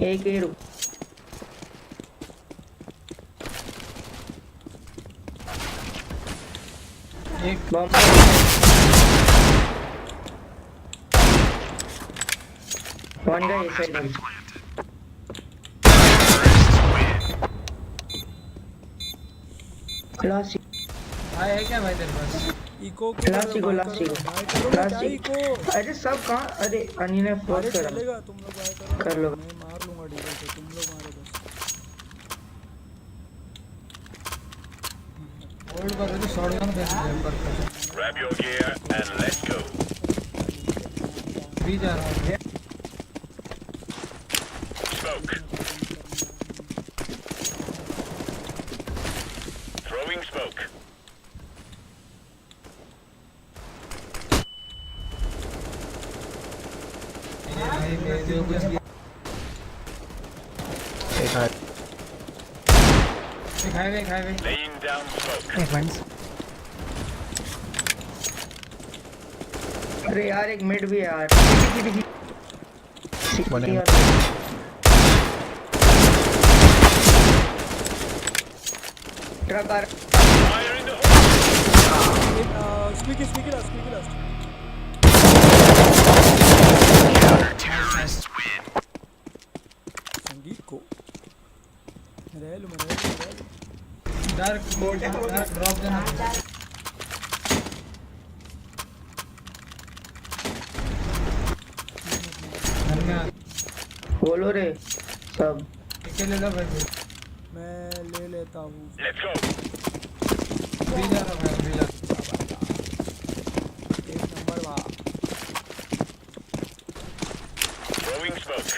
एक ही रुक एक बम वन का ये साइड क्लास भाई है क्या भाई तेरे पास? इको क्लास को भाई करो ना क्या इको। अरे सब कहाँ अरे अनी ने अरे फोर्स करा चलेगा तुम लोग भाई करो ना, कर लो मैं मार लूंगा डीजल से, तुम लोग मारो बस। होल्ड कर दे शॉटगन दे दे पर Grab your gear and let's go. भी जा रहा है Smoke. Throwing smoke. भाई मेरे को कुछ एक हाईवे Laying down smoke. एक मिनट अरे यार एक मिड भी है यार One यार ट्रक आ Fire in the hole. स्पीकी लास्ट संगीत को रह लो डार्क ड्रॉप देना धन्यवाद बोलो रे सब अकेले ला भाई मैं ले लेता हूँ। Let's go. भी जा रहा भाई भी जा एक नंबर वाह Throwing smoke.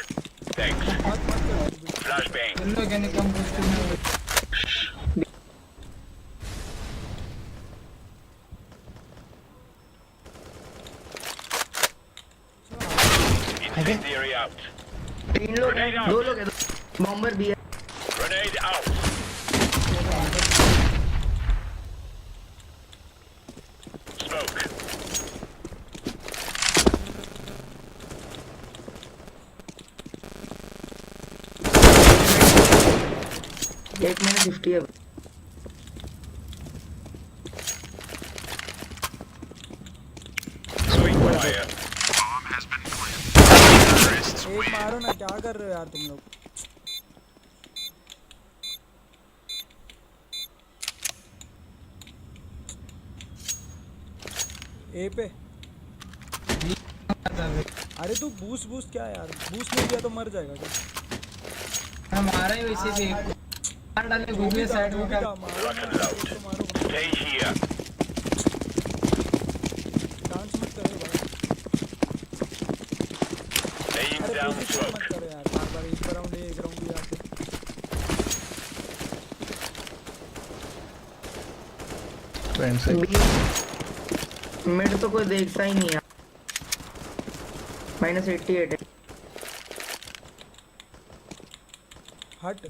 Thanks. मत करो Flashbang. इन लोग यानी कम मुश्किल में Incendiary out. तीन लोग हैं दो लोग हैं बॉम्बर भी है Grenade out. Smoke. एक मैंने 50 है Sweet fire. एक मारो ना, क्या कर रहे हो यार तुम लोग। ए पे अरे तू बूस्ट क्या यार, बूस्ट नहीं किया तो मर जाएगा क्या। हमारा ही वैसे भी एक मार डाले गूगल साइड में का मारो Rock and load. तो मारो, Stay here. डांस मत करो भाई। Laying अरे down पोजीशन मत smoke. करो यार, बार एक राउंड एक राउंड भी आते। मिड तो कोई देखता ही नहीं है -88 है हट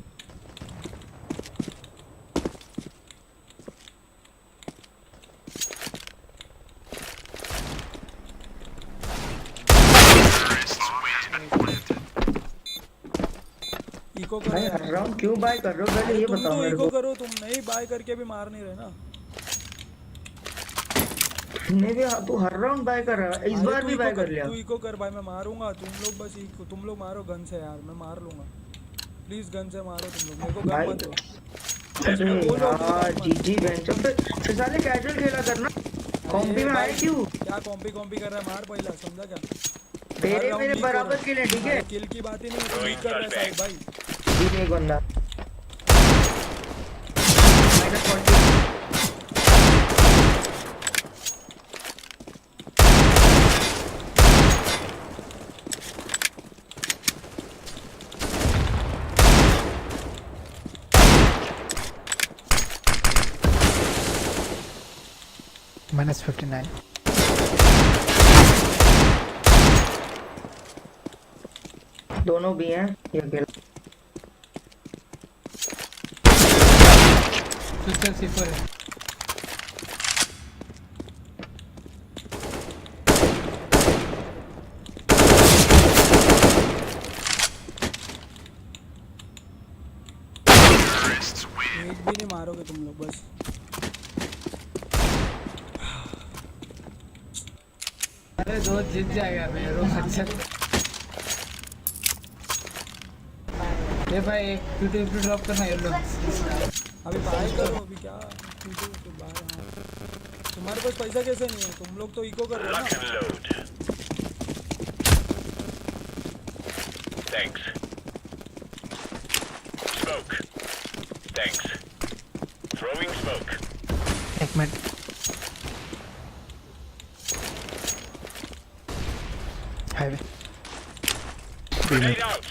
इको करो भाई हर राउंड क्यों बाय कर रहे हो पहले ये तुम बताओ तो मेरे इको को करो, तुम नहीं बाय करके भी मार नहीं रहे ना। मैं भी तू हर राउंड बाय कर रहा है इस अरे बार तू भी इको बाय कर लिया तू इको कर भाई, मैं मारूंगा। तुम लोग मारो गन से यार, मैं मार लूंगा। प्लीज गन से मारो तुम लोग, मेरे को भाई गन मत दो। अरे यार जीजी बेंच पे फिर साले कैजुअल खेला करना कॉम्पी में आए क्यों क्या कॉम्पी कर रहा है, मार पहला, समझा क्या। तेरे round मेरे leak हो रहा बराबर है। के लिए ठीक है किल की बात ही नहीं है, लीक कर रहा है साहिब भाई। ठीक है एक बंदा -59 दोनों भी हैं ये अकेला सिस्टर सिफर है एक भी नहीं मारोगे तुम लोग बस। अरे दो जीत जाएगा मेरे अच्छा। ये भाई एक पीटू ड्रॉप करना ये लो। अभी बाय करो अभी क्या तो बाय। हाँ तुम्हारे पास पैसा कैसे नहीं है? तुम लोग तो इको कर रहे हो Lock ना। and load. Thanks. Smoke. Thanks. Throwing smoke. एक minute highway Grenade out.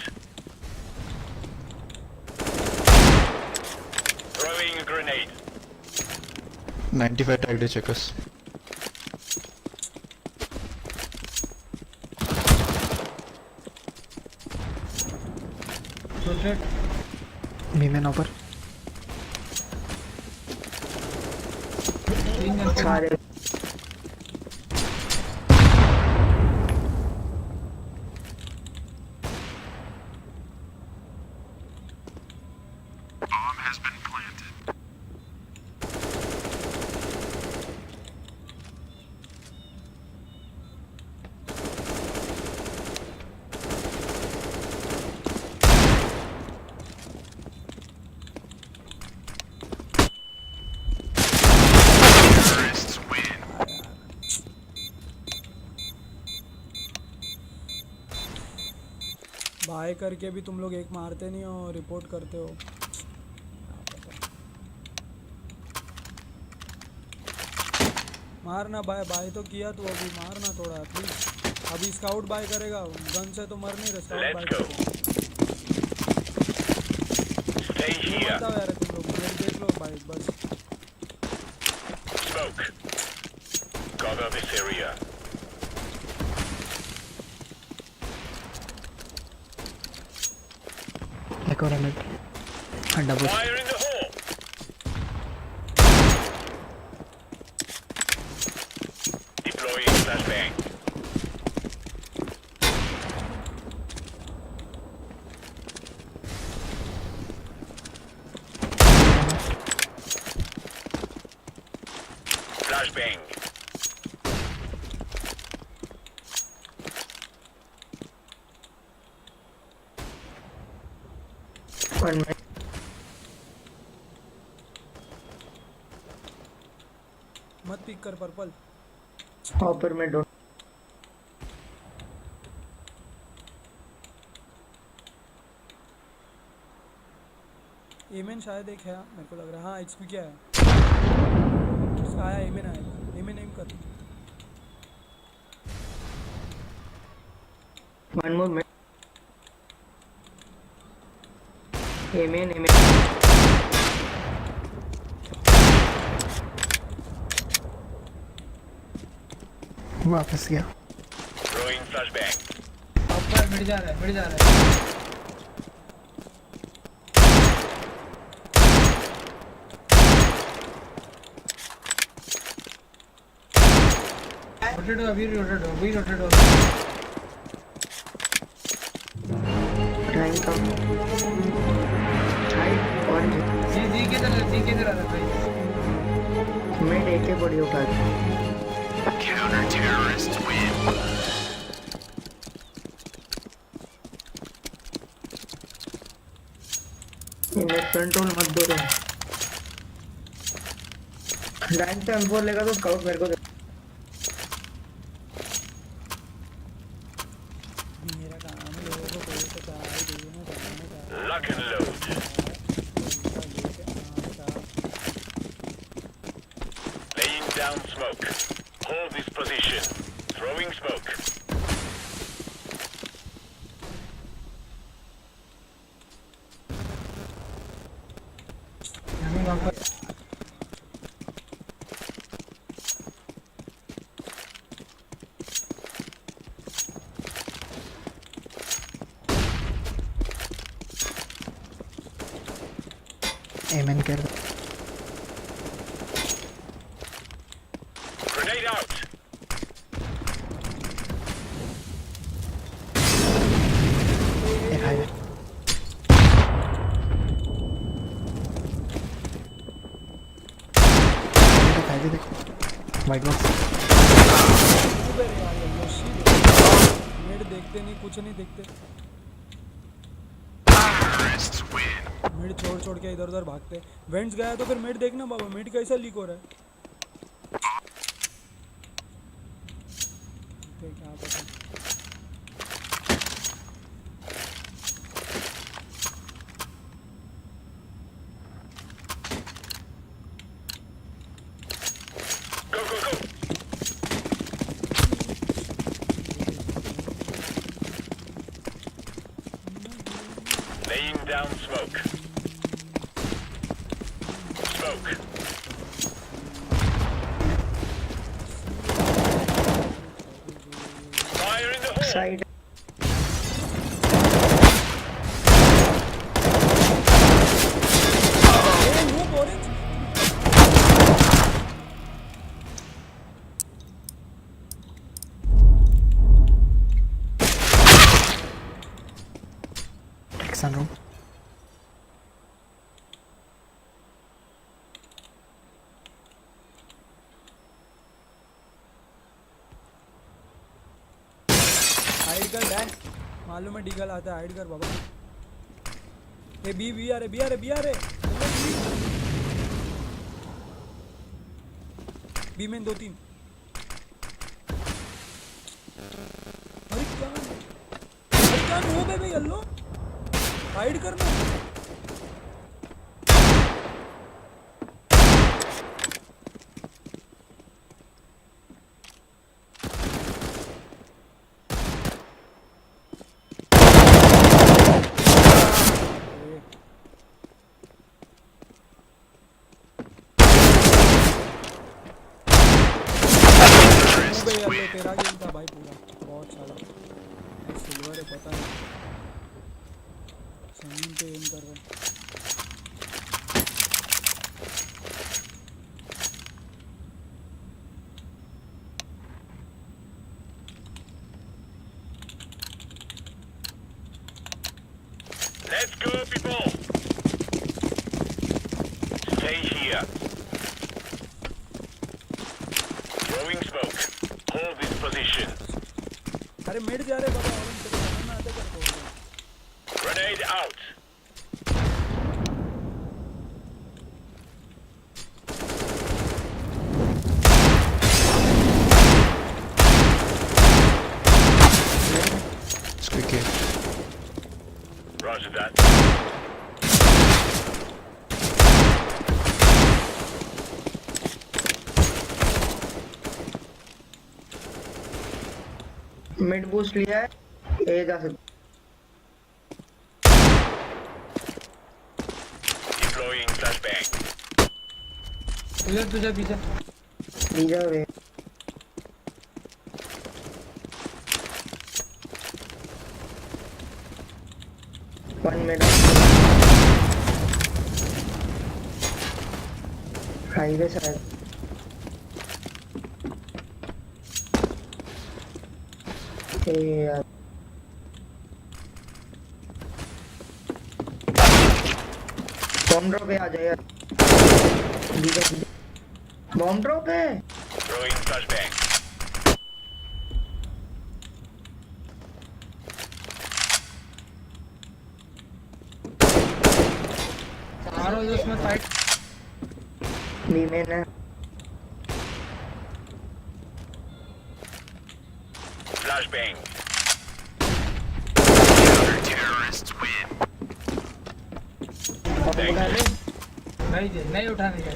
Throwing a grenade. 95 tagged checkers. Rotate बीमेन ऊपर तीन जन सारे बाय करके भी तुम लोग एक मारते नहीं हो, रिपोर्ट करते हो। मारना बाय, बाय तो किया तो अभी मारना थोड़ा प्लीज। अभी स्काउट बाय करेगा, गन से तो मर नहीं रहे। Scout bye Let's go. Stay here. बताओ यार तुम लोग, मेरे देख लो बाय बस। Smoke. Cover this area. एक और minute double Fire in the hole. Deploying flashbang. Flashbang. One में मत पिक कर पर्पल। हॉपर में डो एमेन शायद एक है, मेरे को लग रहा है। हाँ एक्सपी क्या है उसका आया, एमेन आया। एमेन एम कर। वन मोर में एमेन एमेन वापस गया Throwing flashbang. ऊपर मिट जा रहा है, मिट जा रहा है। रोटेट हो अभी, रोटेट हो अभी, रोटेट हो। टाइम कम हाइट और जी किधर आ रहा है? मैं देखे पड़ी उठा Counter-terrorists win. इन्हें कंट्रोल मत दो तुम। डाइन से M4 लेगा तो स्काउट मेरे को दे। मेरा काम है लोगों को पैसे चाहिए देना करने का। Lock and load. Laying down smoke. Hold this position. Throwing smoke. हमें वहाँ पर एमेन कर Grenade out. एक हाईवे वाइट बॉक्स ऊपर यार येलो शीट मिड देखते नहीं, कुछ नहीं देखते, मिड छोड़ छोड़ के इधर उधर भागते। वेंट्स गया तो फिर मिड देखना बाबा, मिड कैसा लीक हो रहा है। देखते क्या पता। Go, go, go! Laying down smoke. Smoke. Fire in the hole! Side वो ऑरेंज सनरूम हाइड कर डैन, मालूम है डीगल आता है, हाइड कर बाबा। ए बी बी आ रहे, बी आ रहे, बी आ रहे, बी में 2-3। अरे क्या हो गए भाई येलो, हाइड करना। येलो तेरा गेम था भाई पूरा, बहुत सारा सिल्वर है पता नहीं, जमीन पे एम कर रहा है। Let's go, people! Stay here. Throwing smoke. Hold this position. अरे मिड जा रहे बाबा, ऑरेंज तेरे में आते कर दो। Grenade out. Squeaky. Roger that. Mid boost लिया है, ए जा सकता। Deploying flashbang. तुझे तुझे पीछे लीजा रे 1 मिनट हाईवे शायद। यार बॉम्ब ड्रॉप पे आ जाए यार, बॉम्ब ड्रॉप है। Throwing flashbang. चारों उसमें फाइट बी में है। Flashbang. अब उठा ले। नहीं उठाने का।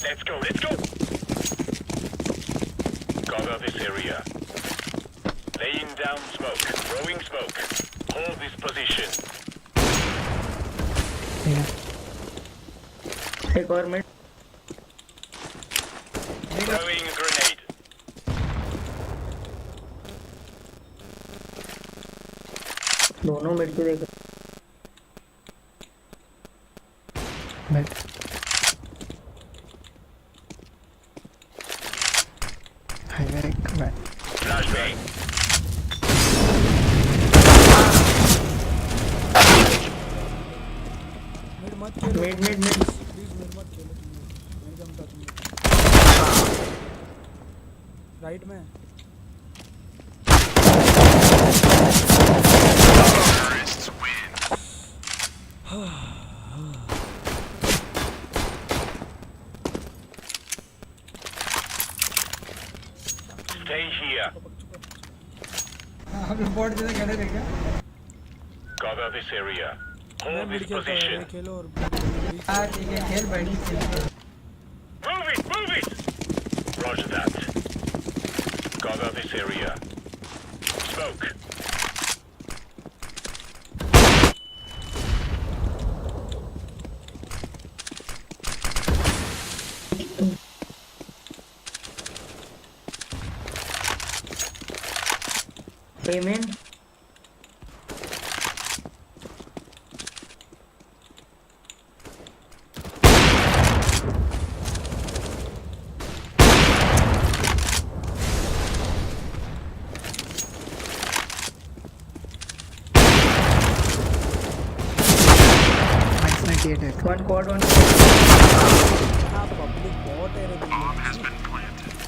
Let's go, let's go! Cover this area. Laying down smoke. Throwing smoke. Hold this position. एक और मिनट। Throwing a grenade. दोनों मिनट को देख। मिड मत खेलो Mid, mid, mid. Please mid मत खेलो तुम लोग नहीं जमता तुम लोग राइट में Stay here. हम लोग बोर्ड जैसे खेले थे क्या? Cover this area. मैं Hold मिड this खेलता हूँ position. ये खेलो और हाँ ठीक है खेल बैठी खेल Move it, move it. Roger that. Cover this area. Smoke. Amen. Minus 98 है. One quad, one. हाँ पब्लिक बहुत है रे तुम लोग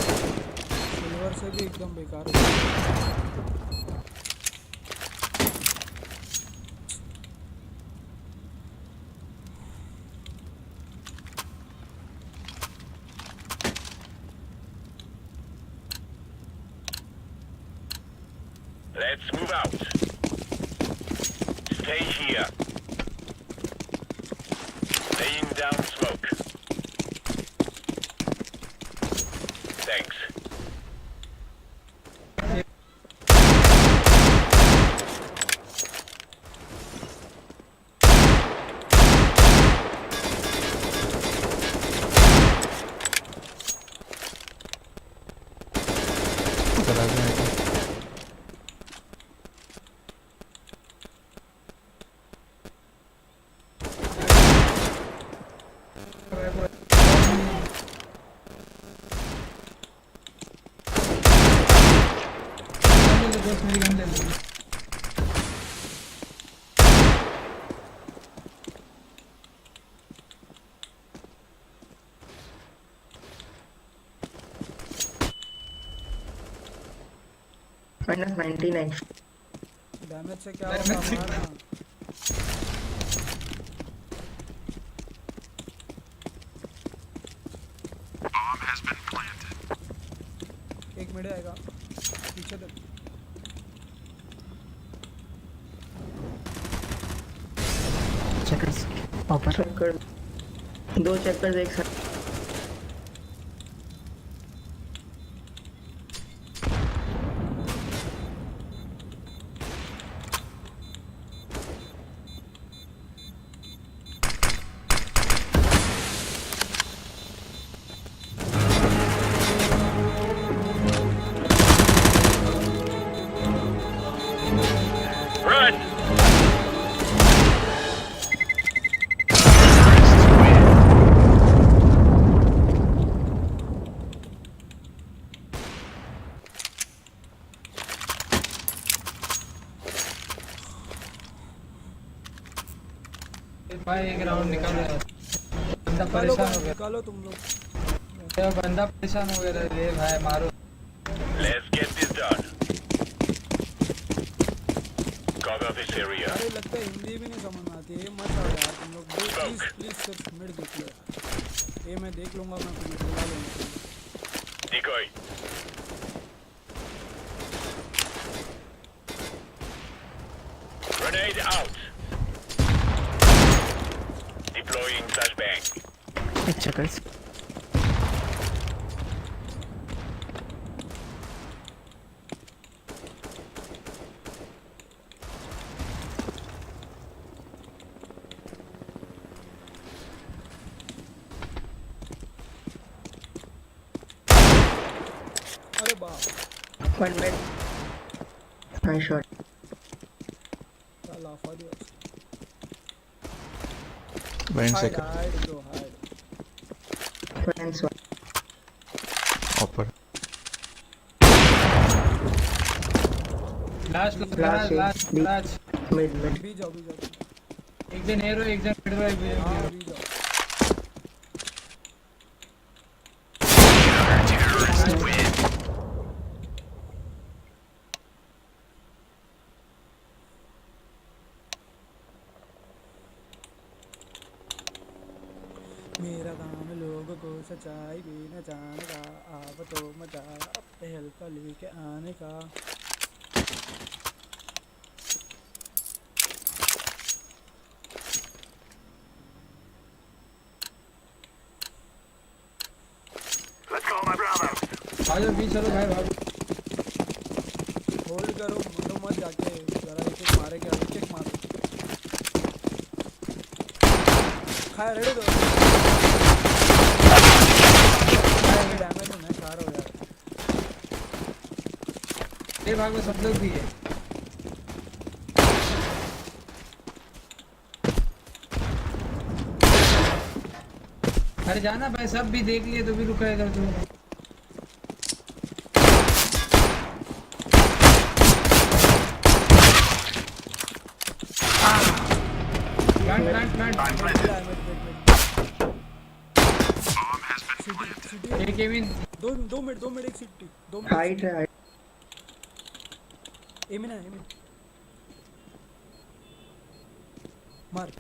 सिल्वर से भी एकदम बेकार है Let's move out. Stay here. Laying down smoke. Thanks. चला गया है. दोस्त मेरी गन ले लो Minus 99. डैमेज से क्या होगा हमारा एक मिनट आएगा पीछे तक Checkers. Upper. Checker. दो checkers एक साथ. Run! भाई एक राउंड निकाल बंदा निकालो परेशान हो गया निकालो तुम लोग ये बंदा परेशान हो गया रे भाई मारो Let's get this done. Cover this area. अरे लगता है हिंदी भी नहीं समझ में आती है ये मत आओ यार तुम लोग प्लीज प्लीज सिर्फ मिड देख लो यार ये मैं देख लूंगा मैं तुम्हें बुला लूंगा Decoy. Grenade out. Deploying flashbang. Checkers. अरे बाप One mid. Nice shot. क्या लाफा दिया Went hide second. Hide bro hide Fence one. Upper. Last Last last है। लास्ट मिड मिड बी जाओ एक जन एरो एक जन मिड रो एक हाँ जन बी जाओ मेरा काम लोगों को सच्चाई भी न जाने का आप तो मजा पहल का लेके आने का आजो बीच चलो भाई भाग होल्ड करो मतलब मत जाके जरा एक मारे क्या एक मारो खाया रेडी दो डैमेज है मैं खा रहा हूँ यार ये भाग में सब लोग भी है अरे जाना भाई सब भी देख लिए तो भी रुका इधर तू एक केविन दो मिनट एक सिटी 2 मिनट हाइट है height। एमिन है एमिन मार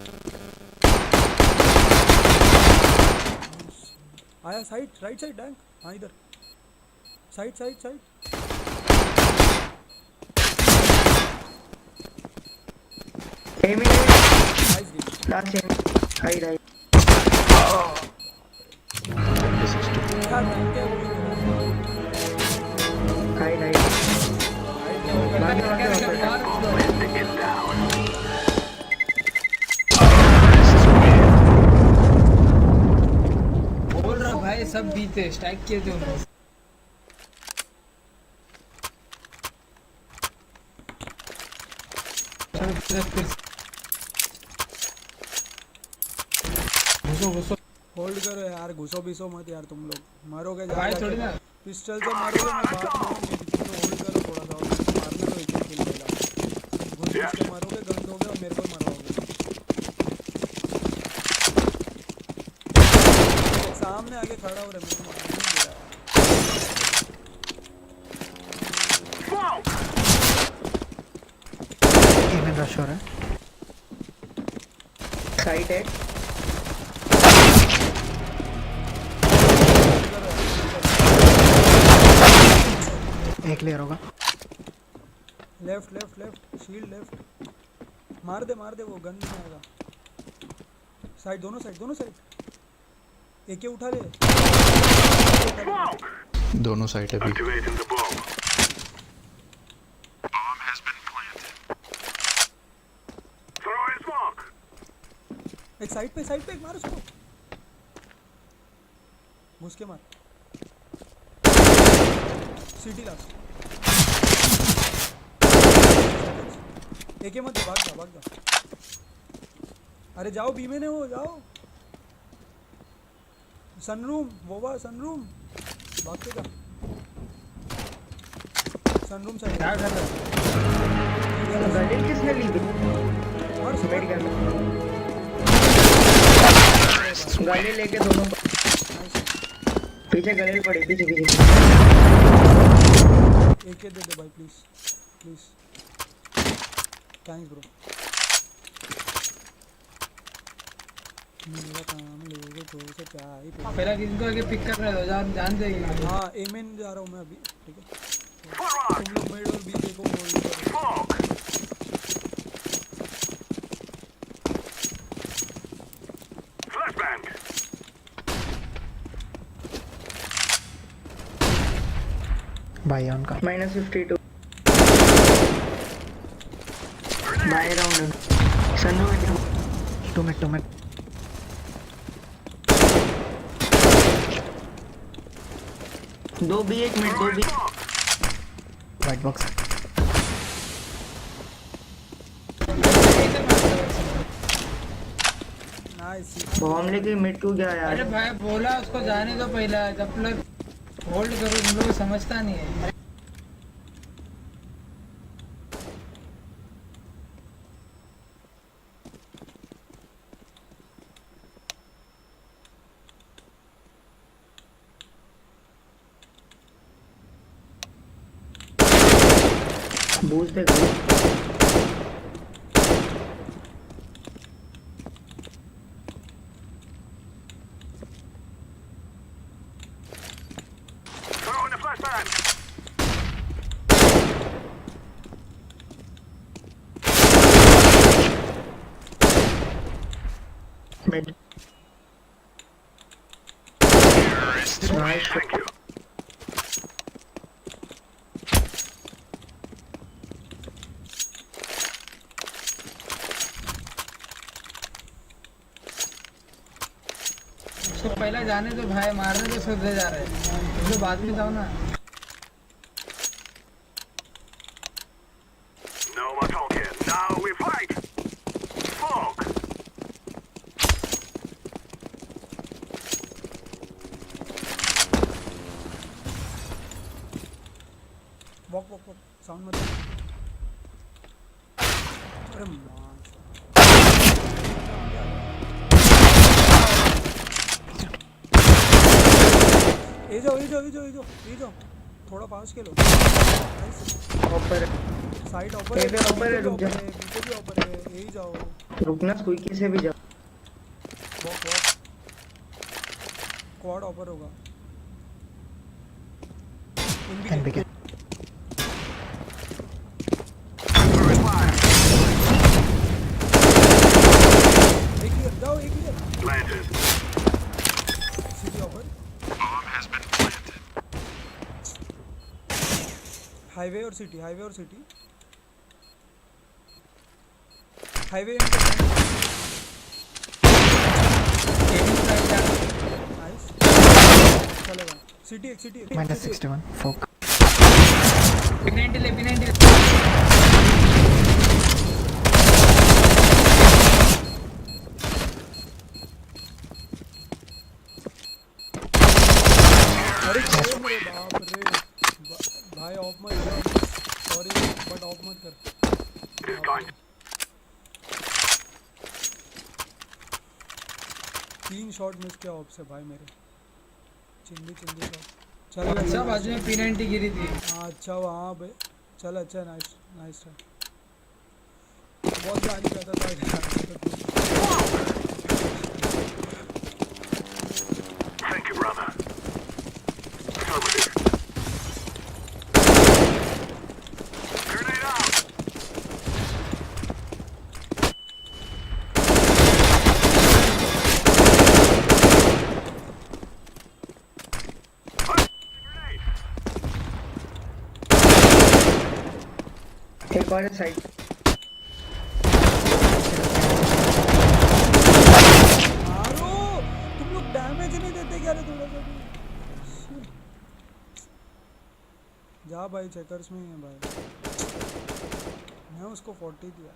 आया साइड राइट साइड डैंक हाँ इधर साइड एमिन नाइस गेम लास्ट एम हाइट हाइट यार डैंक क्या हाइट हाइट बोल रहा भाई सब बीते स्ट्राइक किए थे उन्होंने घुसो होल्ड करो यार घुसो बिसो मत यार तुम लोग मारोगे भाई थोड़ी ना पिस्टल से मारोगे मैं बात मारूंगी तो होल्ड करो थोड़ा सा और मारने दो एक किल लेगा घुस के मारोगे गन दोगे और मेरे को मारोगे सामने आके खड़ा हो रहा है मेरे को मारने नहीं दे रहा इवन रश हो रहा है साइड है एक क्लियर होगा लेफ्ट शील्ड लेफ्ट मार दे वो गन नहीं आएगा साइड दोनों साइड एक ही उठा ले दोनों साइड है भी एक साइड पे एक मार उसको घुस के मार सिटी लास्ट एक ही मत भाग जा अरे जाओ बी में ने हो जाओ सनरूम भाग के जा सनरूम साइड क्या कर रहा गले किसने ली और वेट कर गले लेके दोनों पीछे गले पड़े पीछे एक दे भाई प्लीज थैंक्स ब्रो मेरा काम लोगों को सच्चाई पे पहला किसी को आगे पिक कर रहे हो जान देगी हाँ एमेन जा रहा हूँ मैं अभी ठीक है तुम लोग मिड और बी देखो होल्ड करो बाई ऑन का -52 बाय राउंड सन्नो टू मिनट दो बी एक मिनट दो B white box nice bomb लेके मिड को गया अरे यार भाई बोला उसको जाने दो पहला जब तक होल्ड करो तुम लोग समझता नहीं है बूझ दे गई। Throwing the flashbang. Mid. Terrorists win. Nice. Thank you. उसको पहले जाने दो भाई, मारने तो सब दे जा रहे हैं, तो बाद में जाओ ना। No more talking. Now we fight. Smoke. Walk walk walk sound मत। अरे मां ए जाओ थोड़ा पास खेलो। ऊपर साइड ऊपर ए पे ऊपर है, रुक जा। नीचे भी ऊपर है, यही जाओ। रुकना, स्क्वीकी से भी जाओ। वॉक क्वाड ऊपर होगा। NPK एक ही जाओ, एक ही Planted. सीधी ऊपर। Bomb has been planted. Highway और सिटी हाईवे एंटर। नाइस चलेगा। सिटी एक -61 फोक P90 ले, P90 ले। अरे मेरे बाप रे भाई ऑफ मत कर, सॉरी बट ऑफ मत कर। It is time. 3 shot miss किया ऑफ से भाई मेरे, चिंदी शॉट। चल अच्छा बाजू में P90 गिरी थी। हाँ अच्छा वहाँ पे चल। अच्छा नाइस ट्राई। बहुत जानी चाहता था। Thank you, brother. Affirmative. Grenade out. Grenade. एक और साइड। मारो, तुम लोग डैमेज नहीं देते क्या रे थोड़ा सा भी? जा भाई, चेकर्स में ही है भाई। मैं उसको 40 दिया।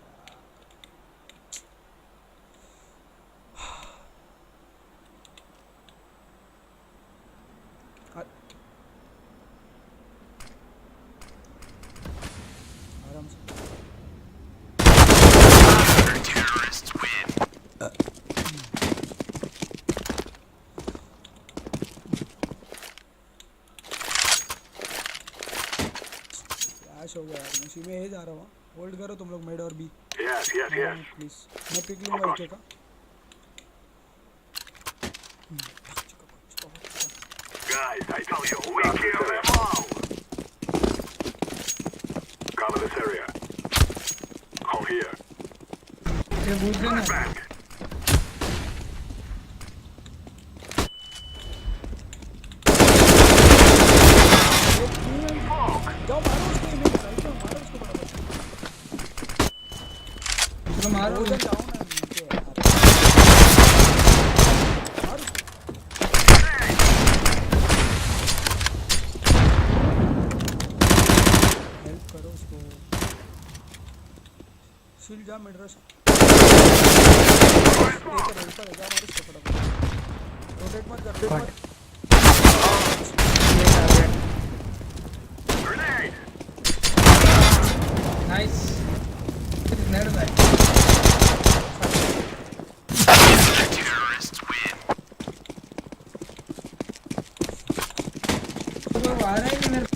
आराम से। Terrorists win. क्रैश हो गया यार, मैं इसी में ए जा रहा हूँ। होल्ड करो तुम लोग मिड और B Yes, yes, yes. Please. मैं पिक लूंगा एक का। Guys, I tell you, we kill them all. Cover this area. Hold here. ये बूझ लेना। Back. जाओ मारो उसको, इमेज राइट में मारो उसको बराबर। चलो मारो। जाओ ना नीचे यार। मारो हेल्प करो उसको। शील्ड जा, मिड रश। ऊपर जा, मारो उसको फटाफट। रोटेट मत कर, रोटेट मत। Grenade. नाइस। नेट भाई। Terrorists win. तो आ रहा है कि मेरे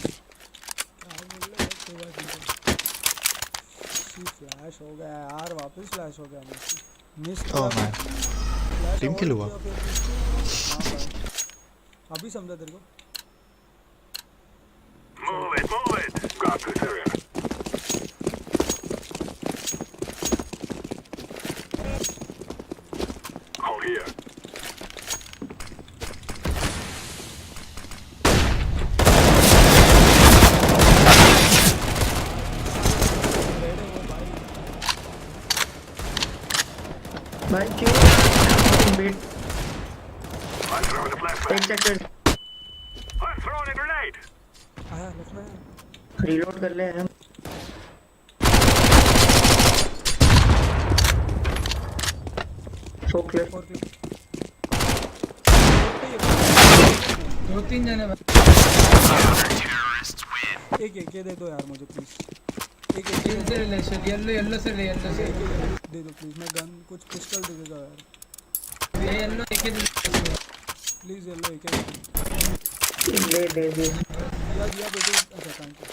हाँ, बोल रहा है, कोई बात नहीं। फ्लैश हो गया यार, वापस फ्लैश हो गया miss Oh man. Team kill हुआ? हाँ भाई, अभी समझा तेरे को। Move it, move it. Got this area. Hold here. भाई क्यों बेट I'm throwing the flashbang. एक second I'm throwing a grenade. आया लेफ्ट में। रीलोड कर ले हम। फोक क्लियर। और क्लिक। 2-3 जने भाई। एक ये दे दो यार मुझे प्लीज। एक ये से ले येलो से ले दे दो प्लीज, मैं गन कुछ पिस्टल दे देता यार ये येलो एक ही प्लीज। येलो एक ले दे दे। दिया बेटे। अच्छा thank you.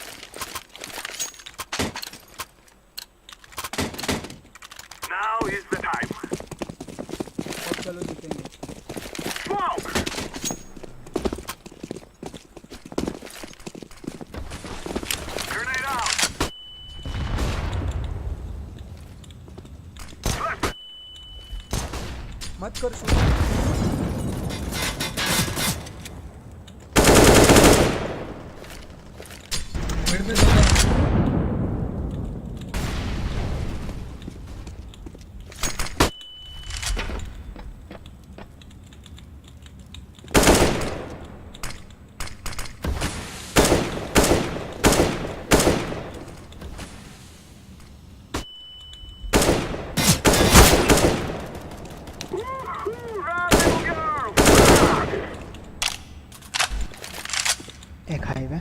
Now is the time. अब चलो जीतेंगे। Smoke. Grenade out. Flashbang. मत कर शूट। मिड पे दो जने। एक हाईवे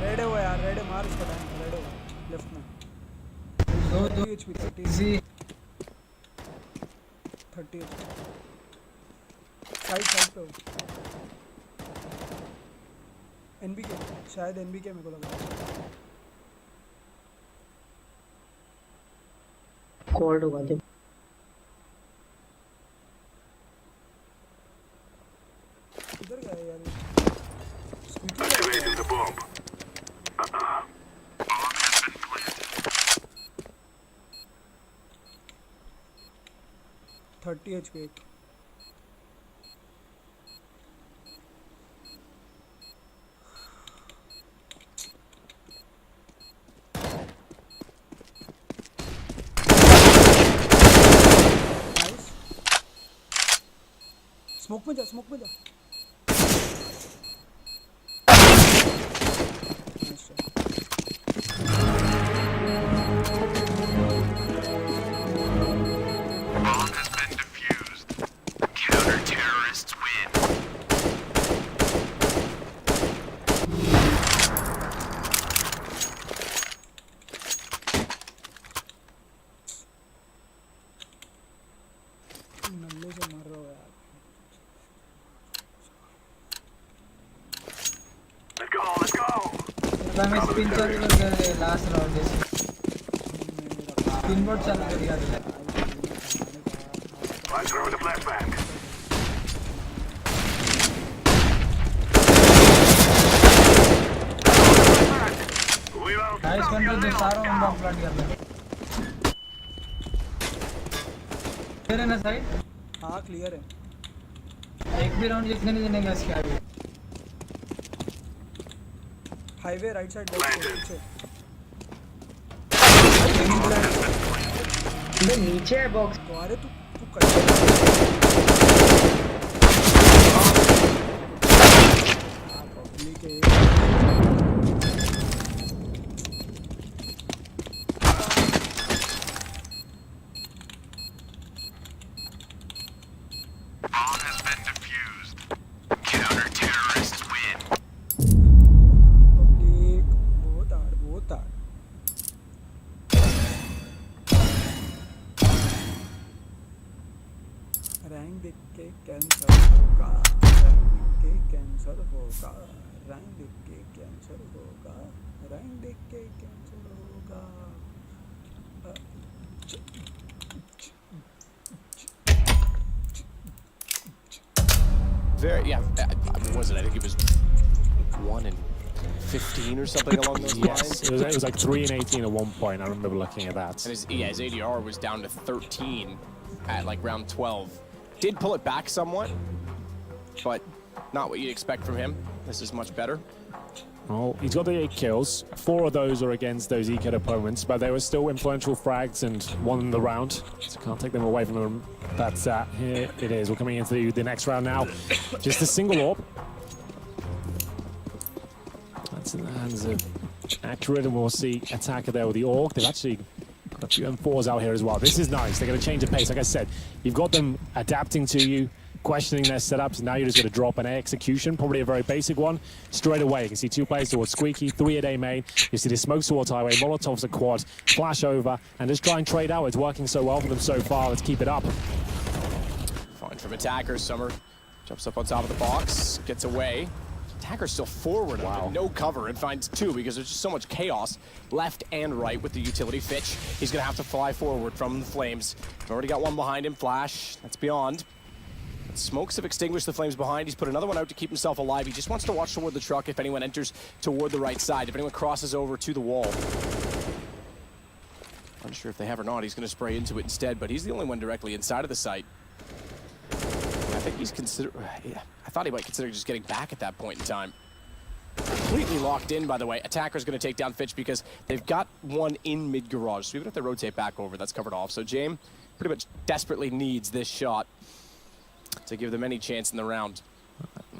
रेड है वो यार, रेड है, मार उसका टाइम। रेड है वो लेफ्ट में। दो 30 HP 30 इजी 30 साइड पे हो। एनबीके शायद एनबीके मेरे को लगा। कोल्ड होगा दे। किधर गया यार? Activating the bomb. 30 HP एक। नाइस। स्मोक में जा, स्मोक में जा। Nice shot. Bomb has been defused. Counter-terrorists win. नल्ले से मर रहा हो यार। Let's go, let's go. तो हमें स्पिन चालू कर दिया लास्ट राउंड जैसे स्पिन बोर्ड चालू कर दिया था। I'm throwing the flashbang. We will guys stop one your पे little सारों में scout. बम प्लांट कर दिया। तेरे ना साइड हाँ क्लियर है। एक भी राउंड जितने नहीं देने गैस के आगे। हाईवे राइट साइड पीछे। बे नीचे है बॉक्स। तो अरे तू कर। पब्लिक है। Bomb has been defused. Counter-terrorists win. Public बहुत हार्ड, बहुत हार्ड। रैंक देख के कैंसर होगा, रैंक देख के कैंसर होगा, रैंक देख के कैंसर होगा, रैंक देख के कैंसर होगा। Very, yeah. What was it? I think it was 1 and 15 or something along those lines. Yes, it was like 3 and 18 at one point. I remember looking at that. And his ADR was down to 13 at like round 12. Did pull it back somewhat, but not what you'd expect from him. This is much better. Well, he's got the 8 kills. 4 of those are against those EKID opponents, but they were still influential frags and won the round. So can't take them away from them. That's here it is. We're coming into the next round now. Just a single orb. That's in the hands of Accurate, and we'll see attacker there with the Orc. They've actually got a few M4s out here as well. This is nice. They're going to change the pace. Like I said, you've got them adapting to you, questioning their setups. Now you're just going to drop an A execution, probably a very basic one, straight away. You can see 2 players towards Squeaky, 3 at A main. You see the smokes towards highway, Molotovs at quad, flash over, and just try and trade out. It's working so well for them so far. Let's keep it up. Fine from attackers. Summer jumps up on top of the box, gets away. Attacker's still forward, wow. No cover, and finds 2 because there's just so much chaos left and right with the utility. Fitch, he's going to have to fly forward from the flames. Already got 1 behind him. Flash, that's beyond. Smokes have extinguished the flames behind. He's put another one out to keep himself alive. He just wants to watch toward the truck if anyone enters toward the right side, if anyone crosses over to the wall. Unsure if they have or not. He's going to spray into it instead, but he's the only one directly inside of the site. I think he's I thought he might consider just getting back at that point in time. Completely locked in, by the way. Attacker's going to take down Fitch because they've got 1 in mid-garage. So even if they rotate back over, that's covered off. So James pretty much desperately needs this shot to give them any chance in the round.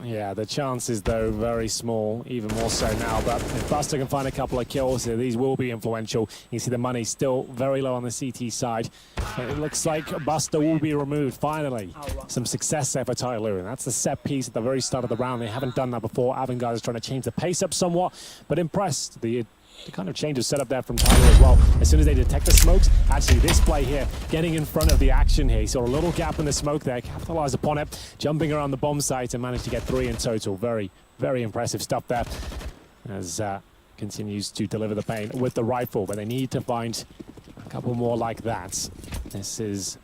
Yeah, the chances, though, very small, even more so now. But if Buster can find a couple of kills here, these will be influential. You see the money still very low on the CT side. It looks like Buster will be removed, finally. Some success there for Tyloo, and that's the set piece at the very start of the round. They haven't done that before. Avangard is trying to change the pace up somewhat, but impressed. The kind of change of setup there from Tyler as well. As soon as they detect the smokes, actually this play here, getting in front of the action here. He saw a little gap in the smoke there, capitalized upon it, jumping around the bomb site and managed to get 3 in total. Very, very impressive stuff there as continues to deliver the pain with the rifle, but they need to find a couple more like that. This is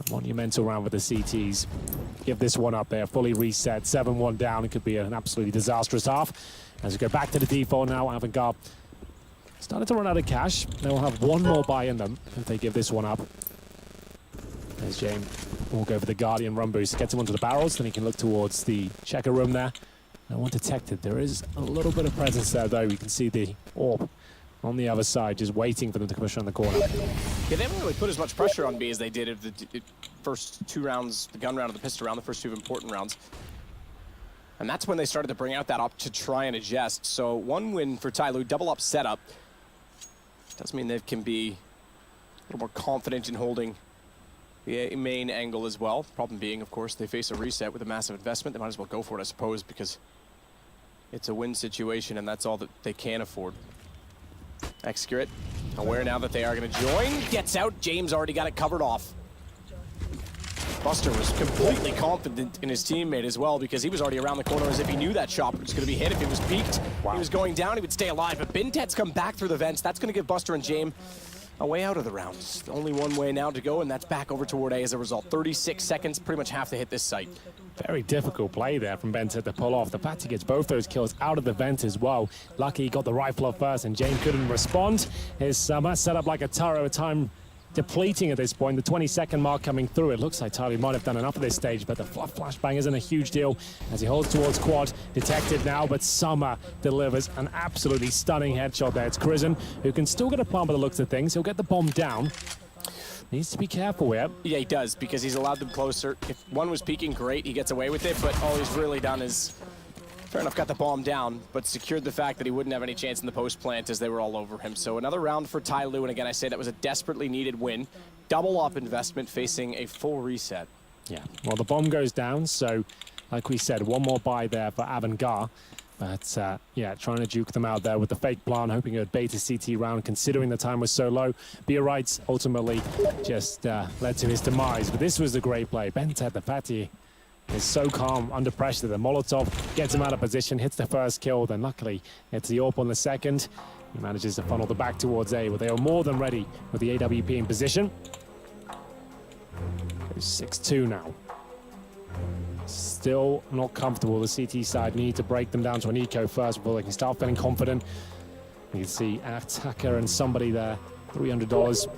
a monumental round with the CTs. Give this one up there, fully reset, 7-1 down. It could be an absolutely disastrous half. As we go back to the default now, Avangard started to run out of cash. They'll have 1 more buy in them if they give this one up. As James will go for the Guardian run boost. Gets him onto the barrels, then he can look towards the checker room there. No one detected. There is a little bit of presence there, though. You can see the orb on the other side, just waiting for them to come around the corner. Yeah, they haven't really put as much pressure on B as they did of the first 2 rounds, the gun round and the pistol round, the first 2 important rounds. And that's when they started to bring out that up to try and adjust. So 1 win for Tyloo, double up setup. Does mean they can be a little more confident in holding the main angle as well. Problem being, of course, they face a reset with a massive investment. They might as well go for it, I suppose, because it's a win situation and that's all that they can afford. Excurate, aware now that they are going to join. Gets out. James already got it covered off. Buster was completely confident in his teammate as well because he was already around the corner as if he knew that shot was going to be hit. If it was peaked, he was going down, he would stay alive. But Bintet's come back through the vents. That's going to give Buster and James a way out of the round. Only 1 way now to go, and that's back over toward A as a result. 36 seconds, pretty much have to hit this site. Very difficult play there from Bintet to pull off. The fact he gets both those kills out of the vent as well. Lucky he got the rifle off first, and James couldn't respond. His set up like a turret with time depleting at this point. The 20-second mark coming through. It looks like Tyler might have done enough at this stage, but the flashbang isn't a huge deal as he holds towards quad. Detected now, but Summer delivers an absolutely stunning headshot there. It's Crizzen, who can still get a palm by the looks of things. He'll get the bomb down. Needs to be careful here. Yeah, he does, because he's allowed them closer. If one was peeking, great, he gets away with it, but all he's really done is, fair enough, got the bomb down, but secured the fact that he wouldn't have any chance in the post plant as they were all over him. So another round for Tyloo, and again, I say that was a desperately needed win. Double up investment facing a full reset. Yeah, well, the bomb goes down, so like we said, 1 more buy there for Avangard. But yeah, trying to juke them out there with the fake plan, hoping it would bait a CT round, considering the time was so low. Beer Rights ultimately just led to his demise. But this was a great play. Bentet, the fatty, is so calm under pressure. The Molotov gets him out of position, hits the first kill, then luckily hits the AWP on the second. He manages to funnel the back towards A, but they are more than ready with the AWP in position. Goes 6-2 now. Still not comfortable. The CT side need to break them down to an eco first before they can start feeling confident. You can see Attacker and somebody there, $300.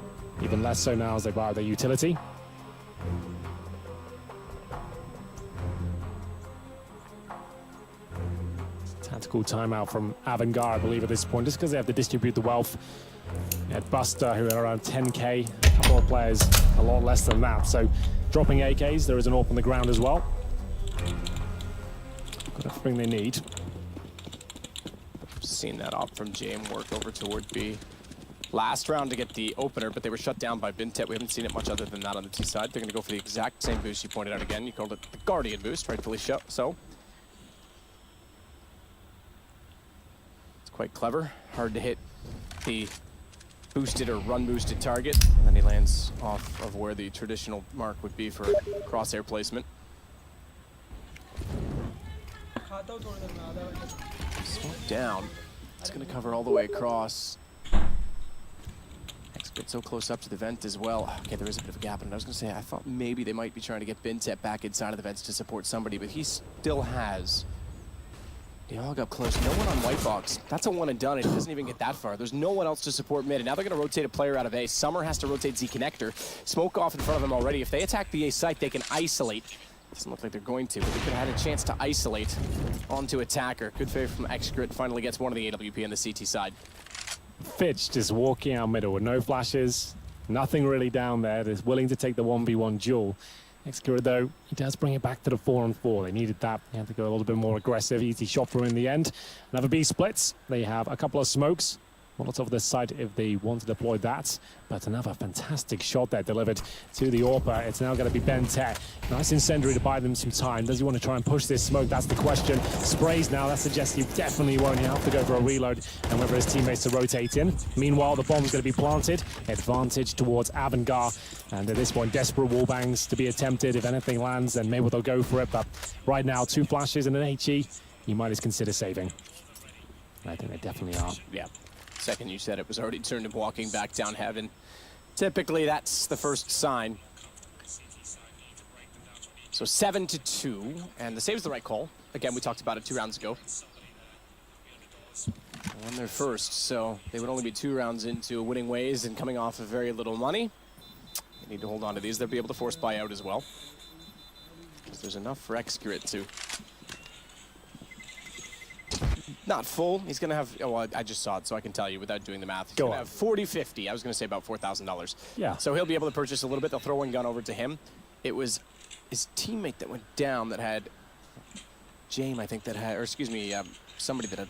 Even less so now as they buy their utility. Tactical timeout from Avangard, I believe, at this point, just because they have to distribute the wealth. You had Buster, who are around 10k, a couple of players a lot less than that. So dropping AKs, there is an AWP on the ground as well. Got everything they need. Seen that op from JM work over toward B. Last round to get the opener, but they were shut down by Bintet. We haven't seen it much other than that on the T side. They're going to go for the exact same boost you pointed out again. You called it the Guardian boost, rightfully so. It's quite clever. Hard to hit the boosted or run boosted target, and then he lands off of where the traditional mark would be for crosshair placement. Smoke down. It's going to cover all the way across. Get so close up to the vent as well. Okay, there is a bit of a gap, and I was going to say, I thought maybe they might be trying to get Bintet back inside of the vents to support somebody, but he still has. They all got close. No one on white box. That's a one and done, and it doesn't even get that far. There's no one else to support mid, and now they're going to rotate a player out of A. Summer has to rotate Z Connector. Smoke off in front of them already. If they attack the A site, they can isolate. Doesn't look like they're going to, but they could have had a chance to isolate onto Attacker. Good favor from Xgrit. Finally gets one of the AWP on the CT side. Fitch just walking out middle with no flashes, nothing really down there. They're willing to take the 1v1 duel. Xgrid, though, he does bring it back to the 4-on-4. They needed that. They had to go a little bit more aggressive. Easy shot for him in the end. Another B splits. They have a couple of smokes. Molotov this side if they want to deploy that. But another fantastic shot there delivered to the AWP. It's now going to be Bentet. Nice incendiary to buy them some time. Does he want to try and push this smoke? That's the question. Sprays now. That suggests he definitely won't. He'll have to go for a reload and wait for his teammates to rotate in. Meanwhile, the bomb's going to be planted. Advantage towards Avangar. And at this point, desperate wall bangs to be attempted. If anything lands, then maybe they'll go for it. But right now, 2 flashes and an HE. You might as consider saving. I think they definitely are. Yeah. Second you said it was already turned to walking back down heaven. Typically, that's the first sign. So 7-2, and the save's the right call. Again, we talked about it 2 rounds ago. They won their first, so they would only be 2 rounds into winning ways and coming off of very little money. They need to hold on to these. They'll be able to force buyout as well, because there's enough for Xgrit to. Not full. He's going to have, oh, I just saw it, so I can tell you without doing the math. He's going to have 40-50. I was going to say about $4,000. Yeah. So he'll be able to purchase a little bit. They'll throw one gun over to him. It was his teammate that went down that had, James, I think, that had, or excuse me, somebody that had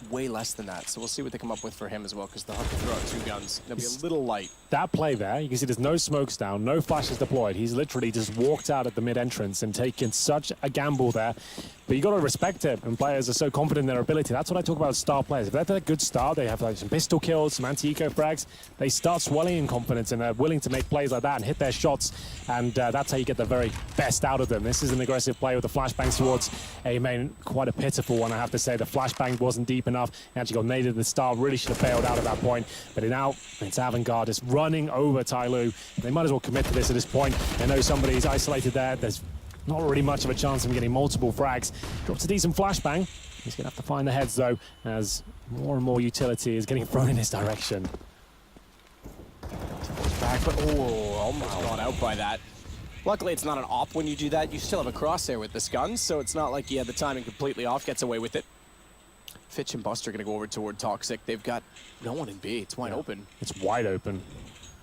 way less than that. So we'll see what they come up with for him as well, because they'll have to throw out 2 guns. They'll be a little light. That play there, you can see there's no smokes down, no flashes deployed. He's literally just walked out at the mid-entrance and taken such a gamble there. But you got to respect it, and players are so confident in their ability. That's what I talk about with star players. If they're at a good start, they have like some pistol kills, some anti-eco frags, they start swelling in confidence and they're willing to make plays like that and hit their shots, and that's how you get the very best out of them. This is an aggressive play with the flashbangs towards A main. Quite a pitiful one, I have to say. The flashbang wasn't deep enough. He actually got naded at the start, really should have bailed out at that point. But now it's Avangard just running over Tyloo. They might as well commit to this at this point. They know somebody's isolated there. There's not really much of a chance of him getting multiple frags. Drops a decent flashbang. He's going to have to find the heads, though, as more and more utility is getting thrown in his direction. Back, but almost gone out by that. Luckily, it's not an op when you do that. You still have a crosshair with this gun, so it's not like he had the timing completely off, gets away with it. Fitch and Buster are going to go over toward Toxic. They've got no one in B. It's wide open. It's wide open.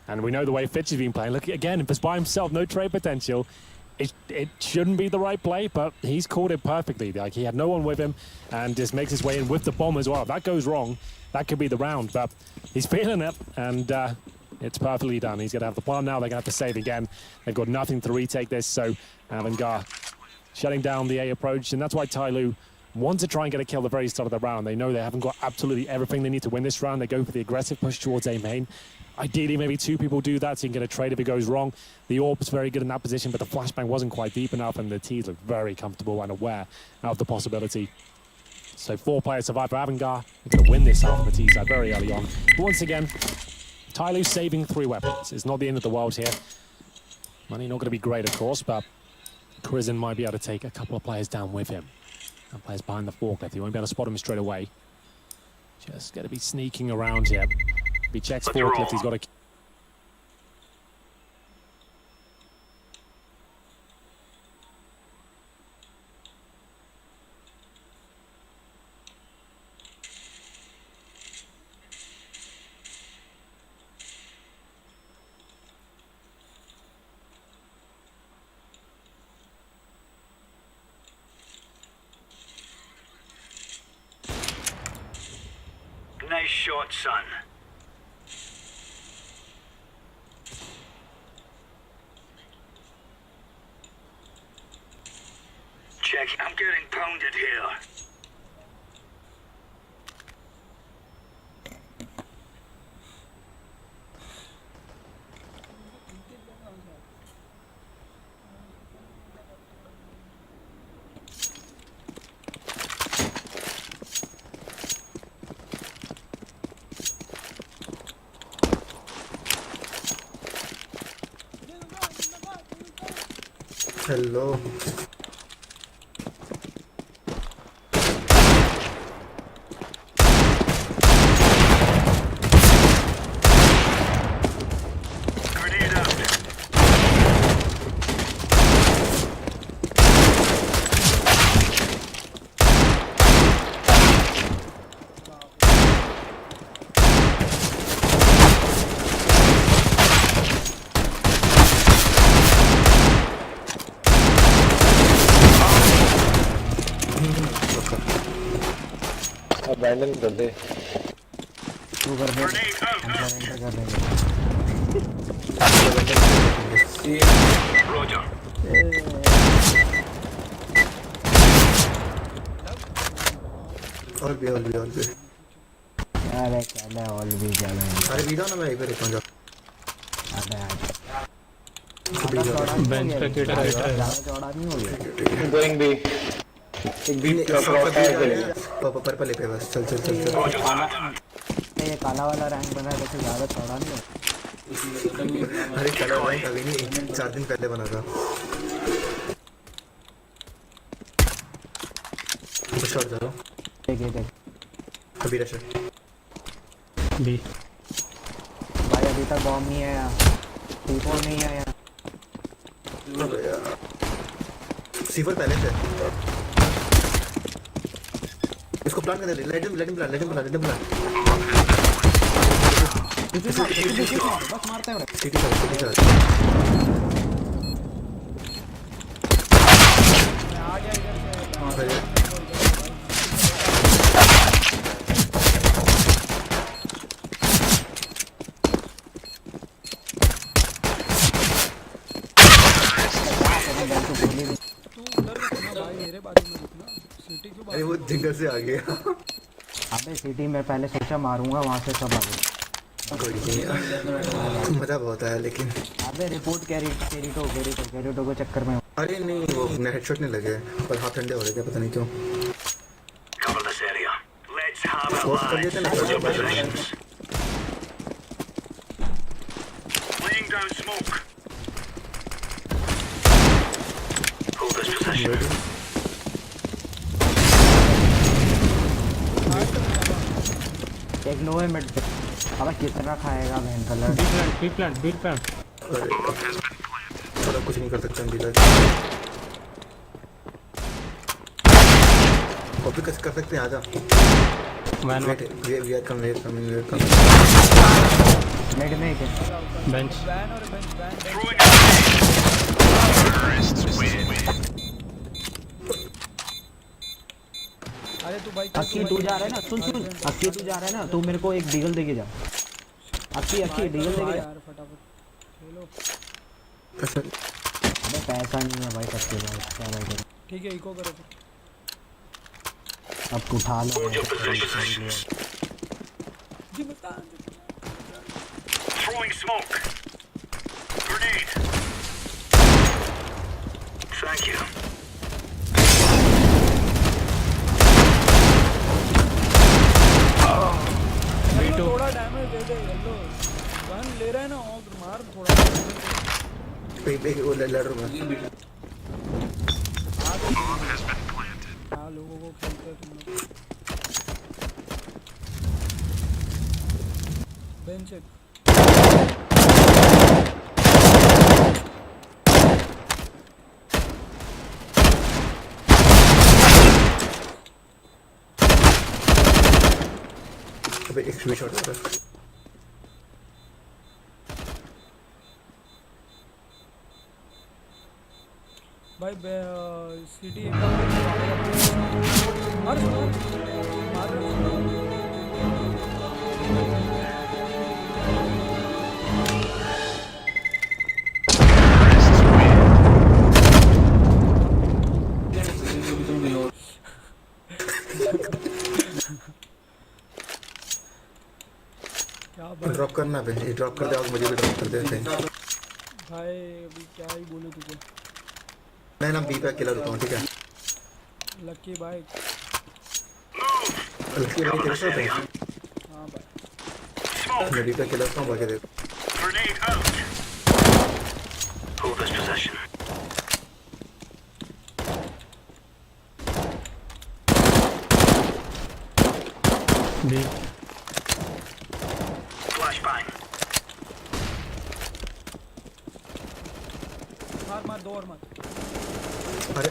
And we know the way Fitch has been playing. Look, again, if it's by himself, no trade potential. It shouldn't be the right play, but he's called it perfectly. Like, he had no one with him and just makes his way in with the bomb as well. If that goes wrong, that could be the round. But he's feeling it, and it's perfectly done. He's going to have the plan now. They're going to have to save again. They've got nothing to retake this, so Avangard shutting down the A approach, and that's why Tyloo want to try and get a kill at the very start of the round. They know they haven't got absolutely everything they need to win this round. They go for the aggressive push towards A main. Ideally, maybe two people do that so you can get a trade if it goes wrong. The AWP's very good in that position, but the flashbang wasn't quite deep enough, and the T's look very comfortable and aware of the possibility. So 4 players survive for Avangar. They're going to win this out from the T side very early on. But once again, Tyloo saving 3 weapons. It's not the end of the world here. Money not going to be great, of course, but Crizin might be able to take a couple of players down with him. And players behind the forklift. He won't be able to spot him straight away. Just going to be sneaking around here. If he checks forklift, he's got to... Nice shot, son. Check. I'm getting pounded here. Hello. Grenade out. Abandon कर दे तू कर दे Grenade out. Enter कर देंगे Roger. और भी अरे क्या है ऑल भी जाना है अरे वीडियो ना मैं इधर पहुंच अबे बेंच पे किट ज्यादा चौड़ा नहीं हो गया गोइंग बी एक बी पर्पल पे बस चल ये काला वाला रैंक बना है वैसे ज्यादा चौड़ा नहीं हो अरे कलर रैंक अभी नहीं 4 दिन पहले बना था शॉट जाओ देख अभी रश बी भाई अभी तक बॉम्ब नहीं आया T4 नहीं आया C4 पहले से इसको प्लान कर दे लेट हिम प्लान बस मारते हैं सिटी शॉट आ गया इधर से तू उधर रुकना भाई मेरे बाजू में रुकना सिटी क्यों अरे वो जिंगर से आ गया अबे सिटी में पहले सोचा मारूंगा वहां से सब आ गए कोई नहीं मजा बहुत आया लेकिन अबे रिपोर्ट कैरिटो को चक्कर में अरे नहीं वो हेडशॉट नहीं लगे पर हाथ ठंडे हो रहे थे पता नहीं क्यों Cover this area. Let's have it force कर live. देते ना Your positions. Laying down smoke. Hold this position. एक लो है मिड पे अब कितना खाएगा बहन कलर बी प्लांट अरे थोड़ा कुछ नहीं कर सकते हम डीलर कॉपी कर सकते हैं आजा वी आर कमिंग मिड में एक बेंच बैन और bench ban Throwing out. Terrorists win. अरे तू भाई अक्की तू जा रहा है ना सुन अक्की तू जा रहा है ना तू मेरे को एक डीगल देके जा अक्की डीगल देके जा यार फटाफट खेलो अबे पैसा नहीं है भाई सबके पास क्या भाई करें ठीक है इको करो फिर अब उठा लो Hold your positions. Throwing smoke. Grenade. Thank you. Yellow थोड़ा डैमेज दे दे येलो गन ले रहा है ना और मार थोड़ा एक वो लैडर में हाँ लोगों को खेलते तुम लोग बेंच एक अबे एक स्विच शॉट था भाई सिटी मार मार क्या ड्रॉप करना पे ये ड्रॉप कर दे और मुझे भी ड्रॉप कर दे कहीं भाई अभी क्या ही बोलूं तुझे मैं ना बी पे अकेला रुका हूँ ठीक है लकी भाई लकी भाई तेरे साथ है हाँ भाई मैं बी पे अकेला रुका हूँ बाकी देख Grenade out. Hold this possession. B. Flashbang. मार दो और मार अरे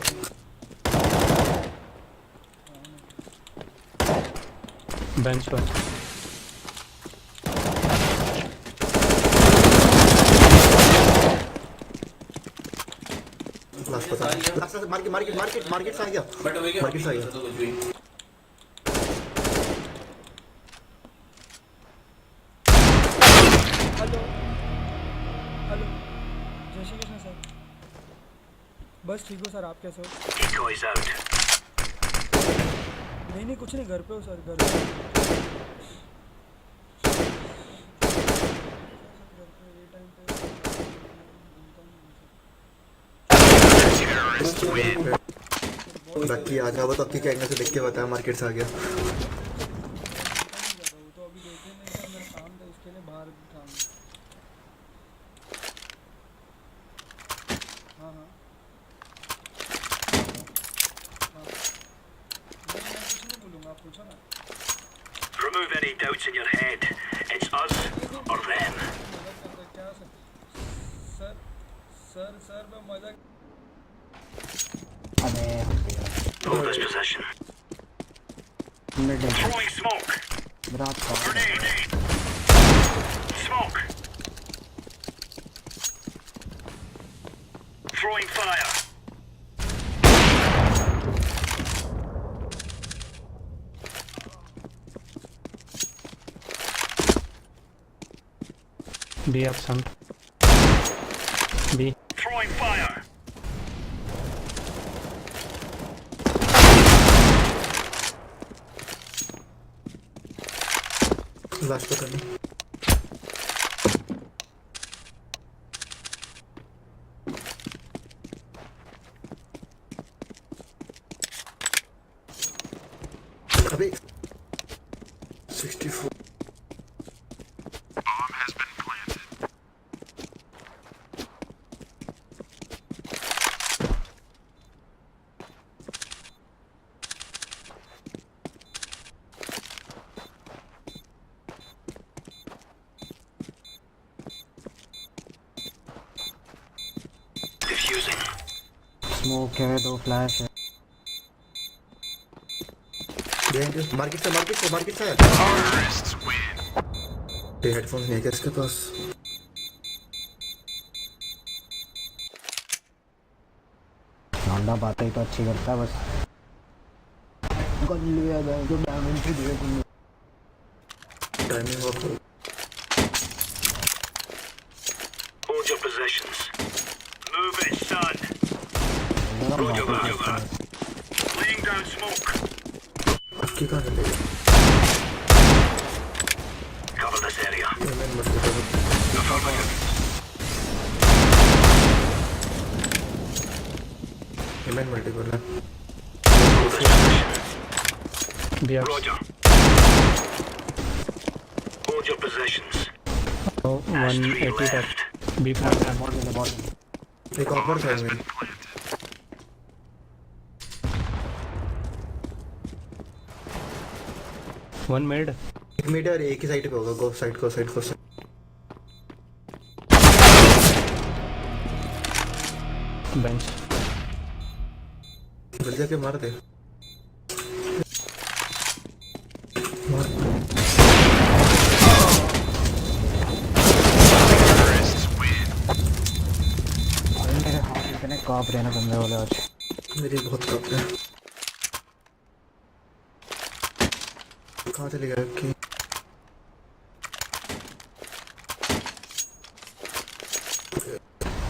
Bench पर. लास्ट पता लास्ट मार्केट से आ गया मार्केट से आ गया हेलो हेलो जय श्री कृष्ण सर बस ठीक हो सर आप कैसे हो Decoys out. नहीं कुछ नहीं घर पे हो सर घर पे ये टाइम पे Terrorists win. लकी आ जाओ तो आपकी क्या एंगल से देख के बताया मार्केट से आ गया तो अभी देखे नहीं सर मेरा काम था इसके लिए बाहर था हाँ हाँ मैं कुछ नहीं बोलूँगा आप पूछो ना Remove any doubts in your head. It's us or them. मजाक करते हैं क्या सर सर सर मैं मजाक अबे Hold this possession. Mid Throwing smoke. रात का Grenade. Smoke. Throwing fire. B up some. B. Throwing fire. Last पता नहीं अबे 64 Diffusing. स्मोक है दो फ्लैश है मार्केट से Terrorists win. ये हेडफोन नहीं है क्या इसके पास लौंडा बातें तो अच्छी करता है बस गन लिया गया जो डैमेज भी दिया तुमने timing of Hold your positions. Move it, son. Roger, roger, roger. Laying down smoke. कि कहाँ चले गए? Cover this area. मैं मत करो। मैं मल्टीपल है। B up. Roger. Hold your positions. Oh, 180 tap. B flat. एक ऑफर था मैं। One mid. एक मीटर एक ही साइड पे होगा। गो साइड को साइड को। Bench. जल्दी आके मार दे। मेरे हाथ इतने कांप रहे हैं ना बंदे वाले आज। मेरी बहुत कप है। कहाँ चले गए कि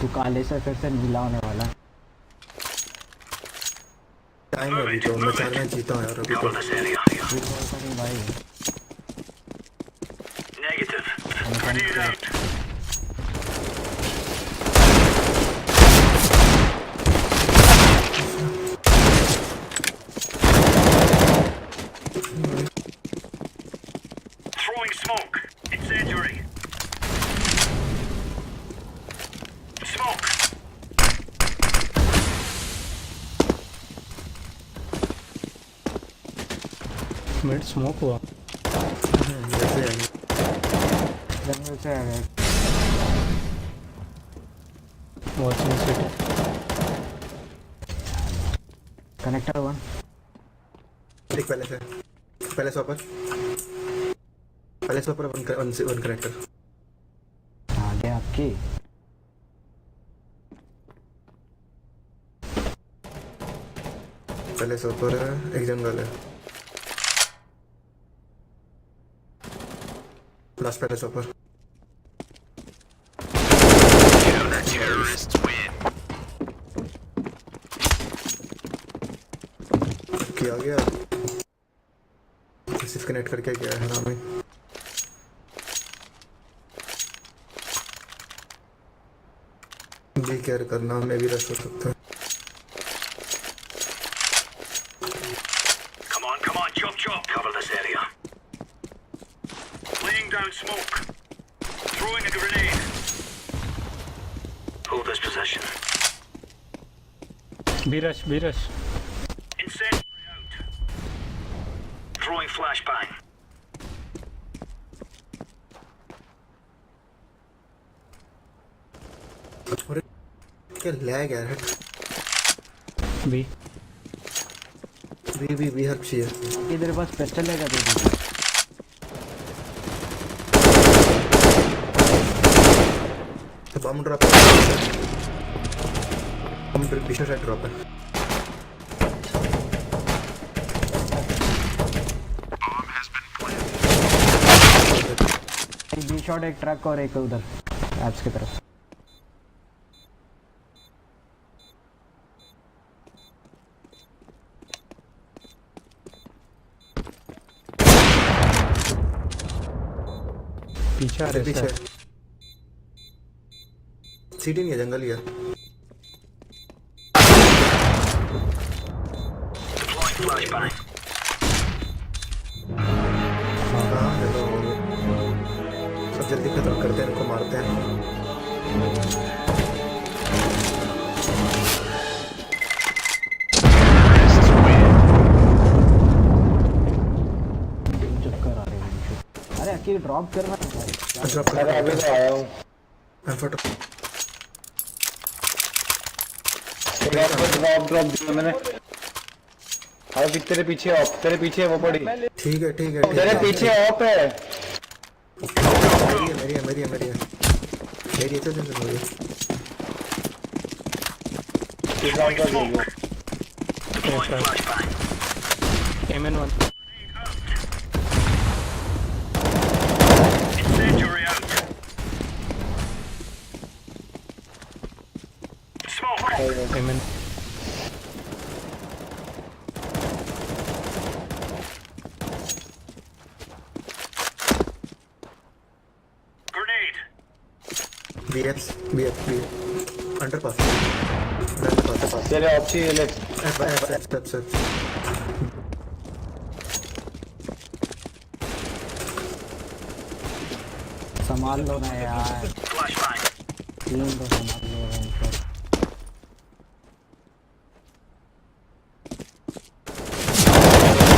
तू काले से फिर से नीला होने वाला है। टाइम है अभी तो मैं 4 मैच जीता हूँ यार अभी तो। Cover this area. नहीं भाई Negative. Grenade out. Throwing smoke. Incendiary. Smoke. Mid smoke हुआ. वैसे है जंगल से आ गए. Watching city. Connector one. एक पहले से ऊपर वन कनेक्टर. आगे आपकी. पहले से ऊपर एक जंगल है. लास्ट पहले से ऊपर. किया गया. सिर्फ कनेक्ट करके गया है ना मैं. भी केयर करना मैं भी रश हो सकता है. Come on, chop. Cover this area. Laying down smoke. Throwing a grenade. Hold this position. B rush. Incendiary out. Throwing flashbang. अरे क्या लैग है. B. भी हेल्प चाहिए. इधर पास पिस्टल लेगा दे. तो बम ड्रॉप है. बम पीछे साइड ड्रॉप है. एक बी शॉट एक ट्रक और एक उधर एप्स की तरफ. पीछे आ रहे पीछे हैं. सीटी नहीं है जंगल ही है. Deploying flashbang. हाँ चलो सब जल्दी खत्म करते हैं इनको मारते हैं. चक्कर आ रहे हैं. अरे अकेले ड्रॉप करना है. ड्रॉप कर अभी तो आया हूँ. एफर्ट ड्रॉप दिया मैंने. अरे तेरे पीछे है वो पड़ी. ठीक है तेरे पीछे ऑफ है. मेरी है चल Deploying smoke. Deploying flashbang. MN1. Incendiary out. Smoke. MN. Underpass. चले ऑप्शन ये ले F. संभाल लो ना यार, टीम को संभाल लो इनको।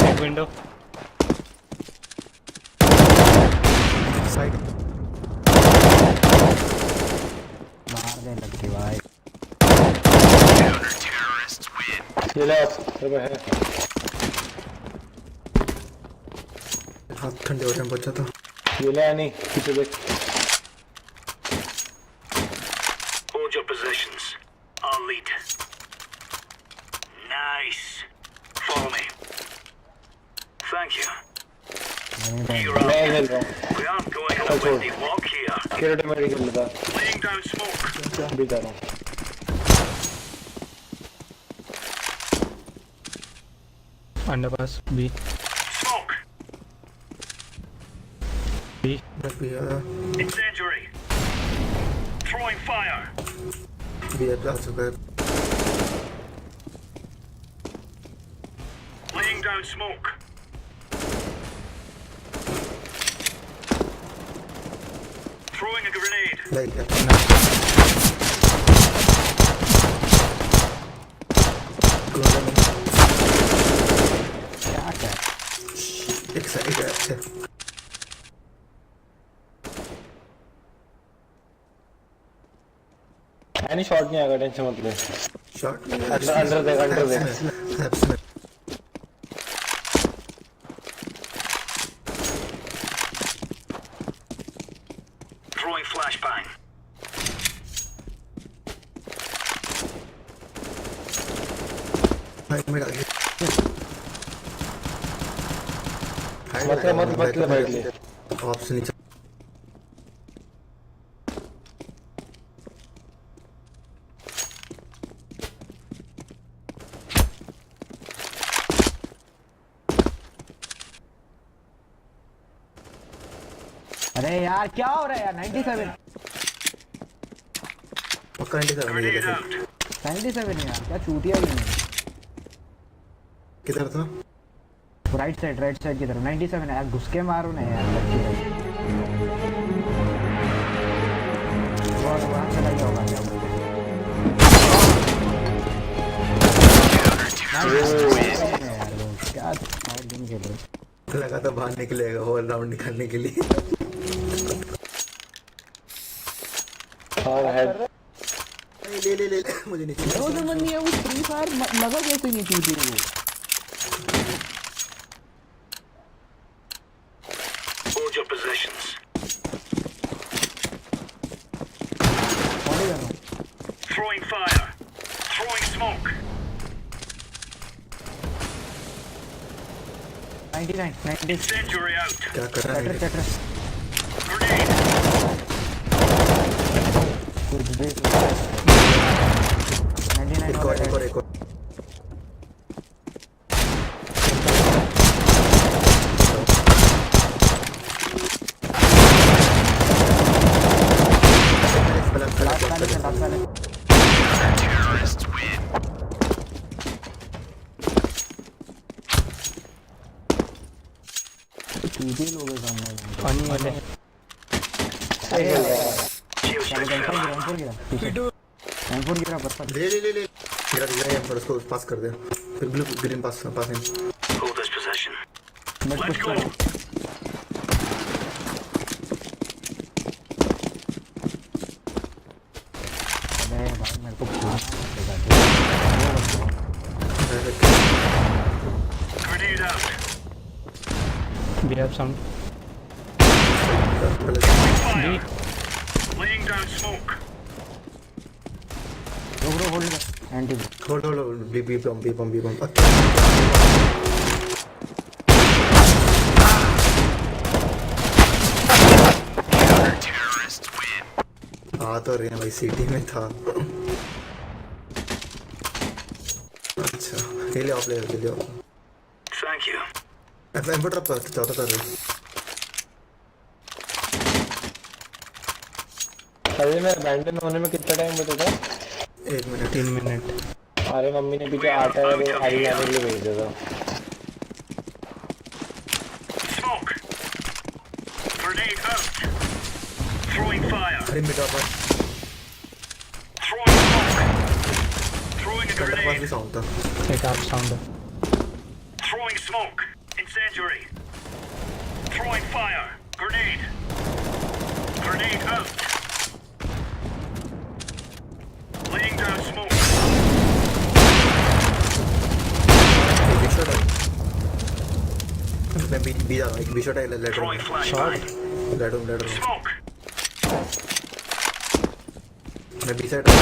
एक विंडो Side. मार दे लड़की भाई। ये ले ऑप्शन है हाथ ठंडे हो रहे हैं बच्चा तो। ये ले नहीं पीछे देख Hold your positions. I'll lead. Nice. Follow me. Thank you. You're up. मैं खेल रहा हूँ We aren't going on a windy walk here. Cricket में खेल रहा Laying down smoke. था भी जा रहा हूँ underpass B Smoke. B Incendiary. Throwing fire. आ चुका है। Laying down smoke. Throwing a grenade. Like है। क्या क्या एक साइड है। नहीं शॉट नहीं आएगा टेंशन मत ले शॉट अंडर देख Throwing flashbang. हाइट में डाल मत बैठ ले ऑप्शन नीचे। अरे यार क्या हो रहा है यार। 97 पक्का नहीं कर रहा Grenade है। out. 97 यार, क्या चूतिया भी नहीं। किधर था? राइट साइड की तरफ 97 है यार, घुस के मारो ना यार। वहाँ चला गया होगा क्या? यार क्या और दिन खेल रहे। लगा था बाहर निकलेगा और राउंड निकालने के लिए। और हेड ले मुझे नहीं चाहिए। वो समझ नहीं है वो फ्री फायर लगा कैसे नहीं चूती वो। Hold your positions. Throwing fire. Throwing smoke. 99 Incendiary out. क्या कर रहा है? Grenade. एक और लोग सामने पानी वाले रैंफोर्ड गिरा बस। ले गिरा पर उसको पास कर दे। फिर blue green pass in. Hold this possession. मत Let's पुश go. करो। अरे भाई मेरे को Grenade out. B have sound Fire. Laying down smoke. रोक hold anti hold B bomb. आ तो रहे हैं भाई, सिटी में था। अच्छा ये ले ऑफ ले ले। Thank you. एफएम पर ड्रॉप चाहता था रे। अरे मैं अबैंडन होने में कितना टाइम बचा था? 1 मिनट 3 मिनट। अरे मम्मी ने पीछे आटा है वो आरी लाने के लिए भेज दिया था। Smoke. Grenade out. Throwing fire. अरे मेरा पास Throwing smoke. Throwing a भी grenade. साउंड था। एक आप साउंड है। Throwing smoke. Incendiary. Throwing fire. Grenade. Grenade out. Laying down smoke. एक शॉट है। मैं बी जा रहा हूँ, एक बी शॉट है, लेट Throwing हूँ flashbang. लेट हूँ Smoke. मैं बी साइड हूँ।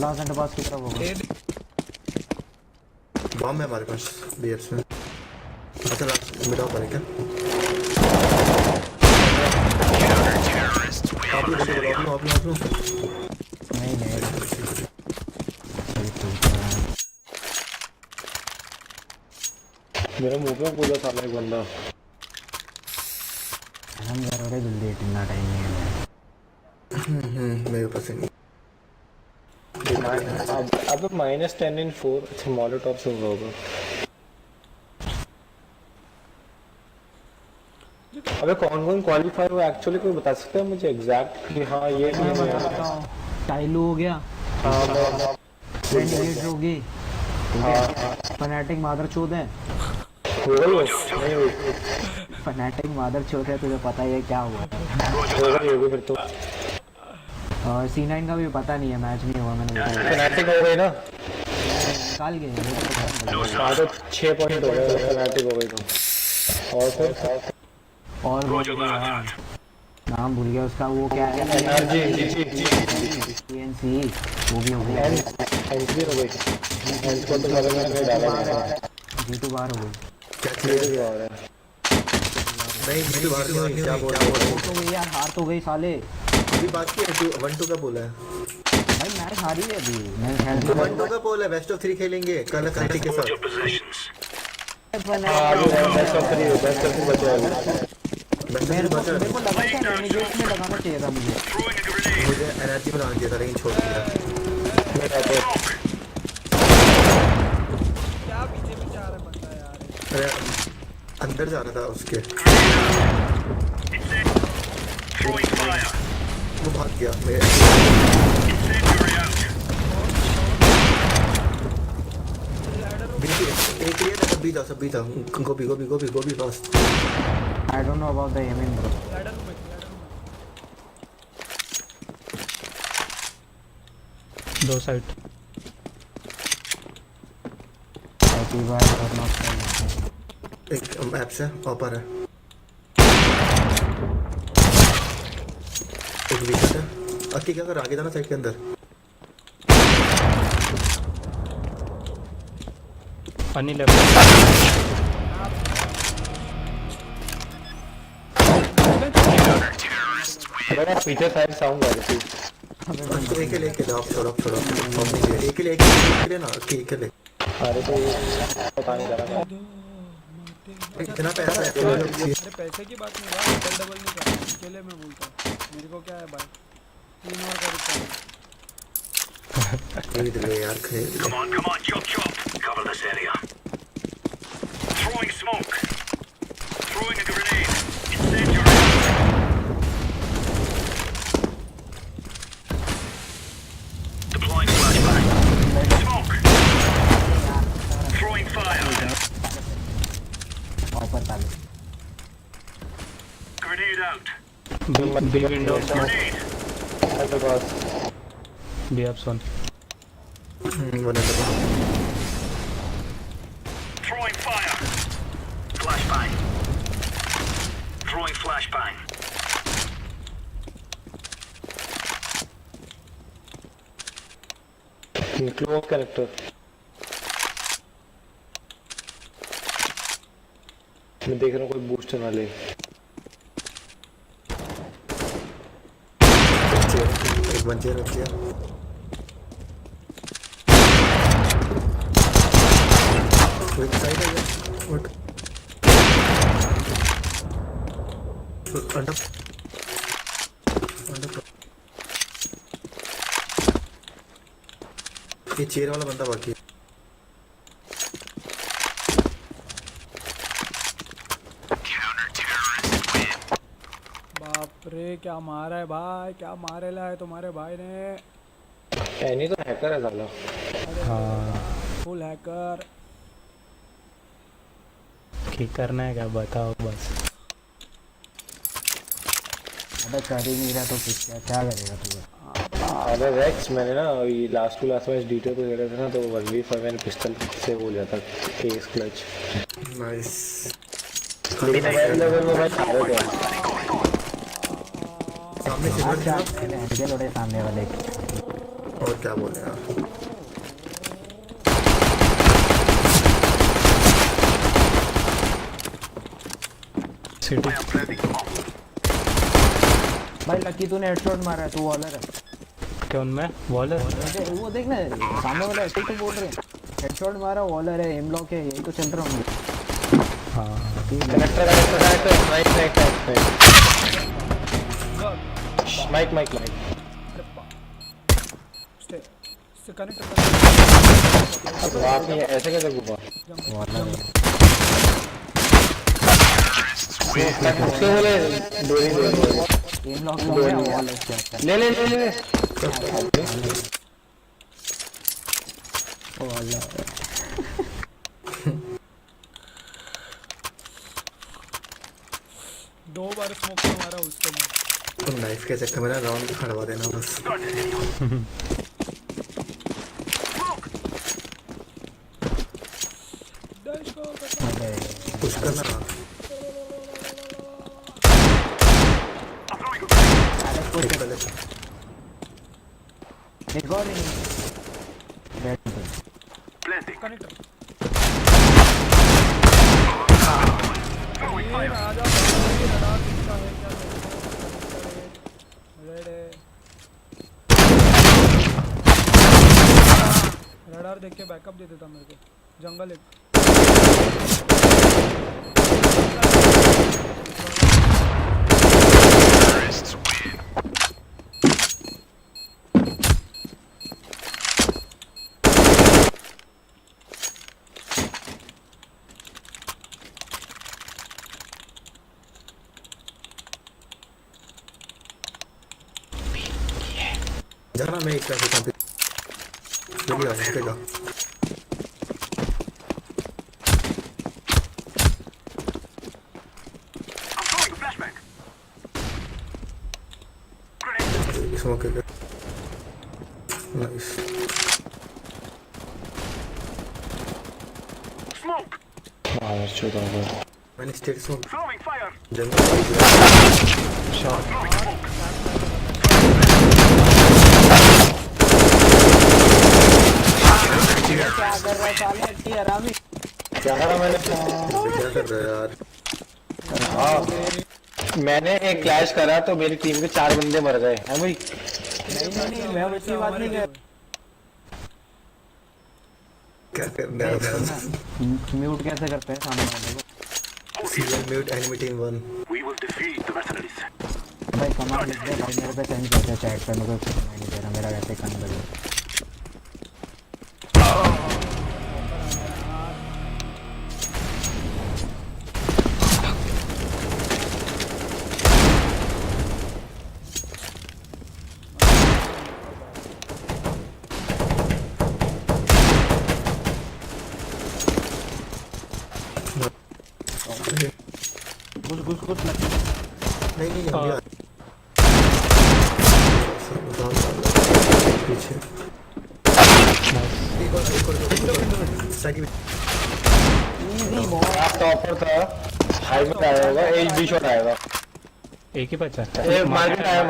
लास्ट सेंटर पास की तरफ होगा। बॉम्ब है हमारे पास बीएस में। अच्छा लास्ट मिड ऑफ है क्या? आप लोग नहीं नहीं मेरे मुंह पे कूदा साला एक बंदा। हम यार अरे जल्दी इतना टाइम नहीं है। मेरे पास नहीं। अब -10 in 4 अच्छा मॉलोटॉप से होगा। अबे कौन कौन क्वालिफाई हुआ एक्चुअली कोई बता सकता है मुझे एग्जैक्ट कि हाँ ये मैं बताता हूँ। टाइलो हो गया, रेडिएटर हो गई, फनाटिक मादर चोद है। फनाटिक मादर चोद है, तुझे पता ही है क्या हुआ। फिर तो और C9 का भी पता नहीं है, मैच नहीं हुआ मैंने बताया। फनाटिक हो गई ना, निकाल गए वो तो पता नहीं। हाँ तो 6 पॉइंट हो गए फनाटिक हो गई तो। और फिर और वो जो यार नाम भूल गया उसका, वो क्या है PNC, वो भी हो गई। एंट्री हो गई, एंट्री को तो मैंने डाला है। G2 बार हो गई। क्या किया है? नहीं मेरी बात नहीं, क्या बोल रहा है? तो गई यार, हार तो गई साले। अभी बात की है 1-2 का बोला है भाई, मैच हारी है अभी। मैं खेल 1-2 का बोला है, बेस्ट ऑफ 3 खेलेंगे कल क्रिटी के साथ। बेस्ट ऑफ 3 बचा है। मेरे को लगा था रेनिगेट में लगाना चाहिए था मुझे। मुझे एनर्जी में लगाना चाहिए था लेकिन छोड़ दिया। क्या पीछे पीछे आ रहा है बंदा यार। अरे अंदर जा रहा था उसके, वो भाग गया एक लिया था, सब भी था गोभी fast. I don't know about the aiming bro. Ladder में दो साइड। Happy बार और नॉट। एक मैप से ऊपर है, एक विकेट है। अक्की क्या कर आगे जाना साइड के अंदर। पानी लेफ्ट। बड़ा पीछे साइड साउंड आ रही थी। तो एक लेके दो, आप छोड़ो एक ले ना, एक ले। अरे तो ये पता नहीं चला इतना पैसा है। अरे पैसे की बात नहीं भाई, डबल नहीं कर अकेले में बोलता हूँ। मेरे को क्या है भाई, 3 और कर खरीद ले यार, खरीद ले। Come on, chop. Cover this area. Throwing smoke. Throwing a grenade. Incendiary. Deploying flashbang. Smoke. Throwing fire. ऊपर ताले। Grenade out. B window Grenade. मेरे पास बी आप सोन। Throwing fire. Flashbang. Throwing flashbang. Close character मैं देख रहा हूँ कोई बूस्ट ना ले। एक बंचे रख दिया। एक साइड है ये चेयर वाला बंदा बाकी है। बाप रे क्या मारा है भाई, क्या मारेला है तुम्हारे भाई ने। नहीं तो हैकर है साला। Full hacker. ठीक करना है क्या बताओ बस। अबे कर ही नहीं रहा तो फिर क्या करेगा तू? अरे रेक्स मैंने ना अभी लास्ट मैच D2 पे खेले थे ना, तो 1v5 मैंने पिस्टल से हो जाता एस क्लच। नाइस। लेवल में मैं चारों थे। सामने सिल्वर था मुझे लोड़े सामने वाले। और क्या बोले यार। सिटी भाई लकी तूने हेडशॉट मारा है, तू वॉलर है क्या उनमें वॉलर? वो देख ना सामने वाला ऐसे तो बोल रहे हैं हेडशॉट मारा वॉलर है एम लॉक है, यही तो चल रहा हूँ। हाँ कनेक्टर माइक से कनेक्ट आप नहीं ऐसे कैसे घूमा? उसके बोले डोरी एम लॉक में है वॉलर क्या ले वॉलर। दो बार स्मोक से मारा उसको मैं। तो नाइफ के चक्कर में ना राउंड खड़वा देना बस। पुश करना। एक और नहीं कनेक्टर रडार देख के बैकअप दे देता मेरे को। जंगल एक जाना मैं एक पैसे कम जल्दी आ निकलेगा। स्मोक है नाइस। मैंने स्टेट स्मोक जंगल शॉट क्या कर रहा है साले इतनी आरामी। क्या करा मैंने? क्या कर रहा है यार। हाँ मैंने एक क्लैश करा तो मेरी टीम के 4 बंदे मर गए हैं भाई। नहीं मैं वैसी बात नहीं कर। क्या करना है म्यूट कैसे करते हैं सामने वाले को? Serial mute enemy team 1। We will defeat the mercenaries. भाई कमांड लिख दे भाई मेरे पे सेंड कर दे चैट पे। मेरे को कुछ नहीं दे रहा मेरा वैसे कान बज रहा। कुछ नहीं हम यार पीछे एक और साइड इजी बहुत आप टॉपर था हाई में आया होगा एच बी शॉट आएगा। एक ही बचा ए मार्केट आया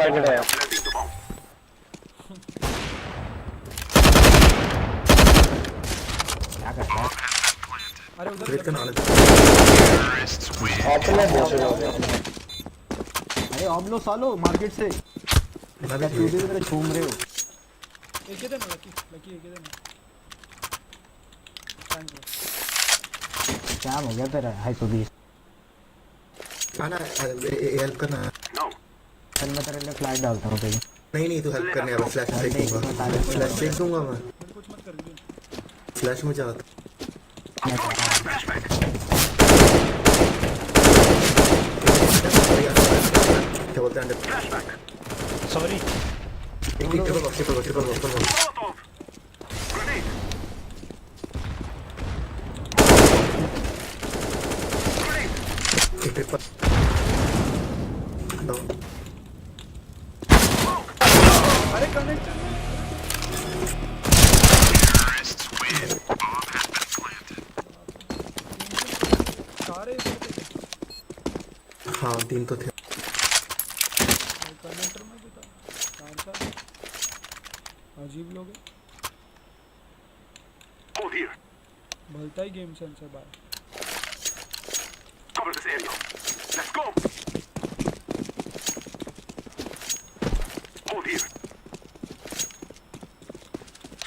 क्या करता है? अरे उधर क्रिट का नॉलेज ऑपन है अरे आप लो सालो मार्केट से मैं क्या भी चूजे की तरह घूम रहे हो? एक ही देना लकी एक ही देना। Thank you. काम हो गया तेरा 220 आना हेल्प करना। No. चल मैं तेरे लिए फ्लैश डालता हूँ तेरी नहीं तू हेल्प करने आ फ्लैश फेंक दूंगा फ्लैश फेंक दूंगा मैं कुछ मत कर दियो फ्लैश में जाता क्या बोलते हैं sorry triple box Molotov. Grenade. Grenade. Triple अरे कनेक्टर सारे हाँ 3 तो थे कनेक्टर में भी था चार अजीब लोग हैं Hold here. भलता ही गेम सेंस है भाई Cover this area. Let's go. Hold here.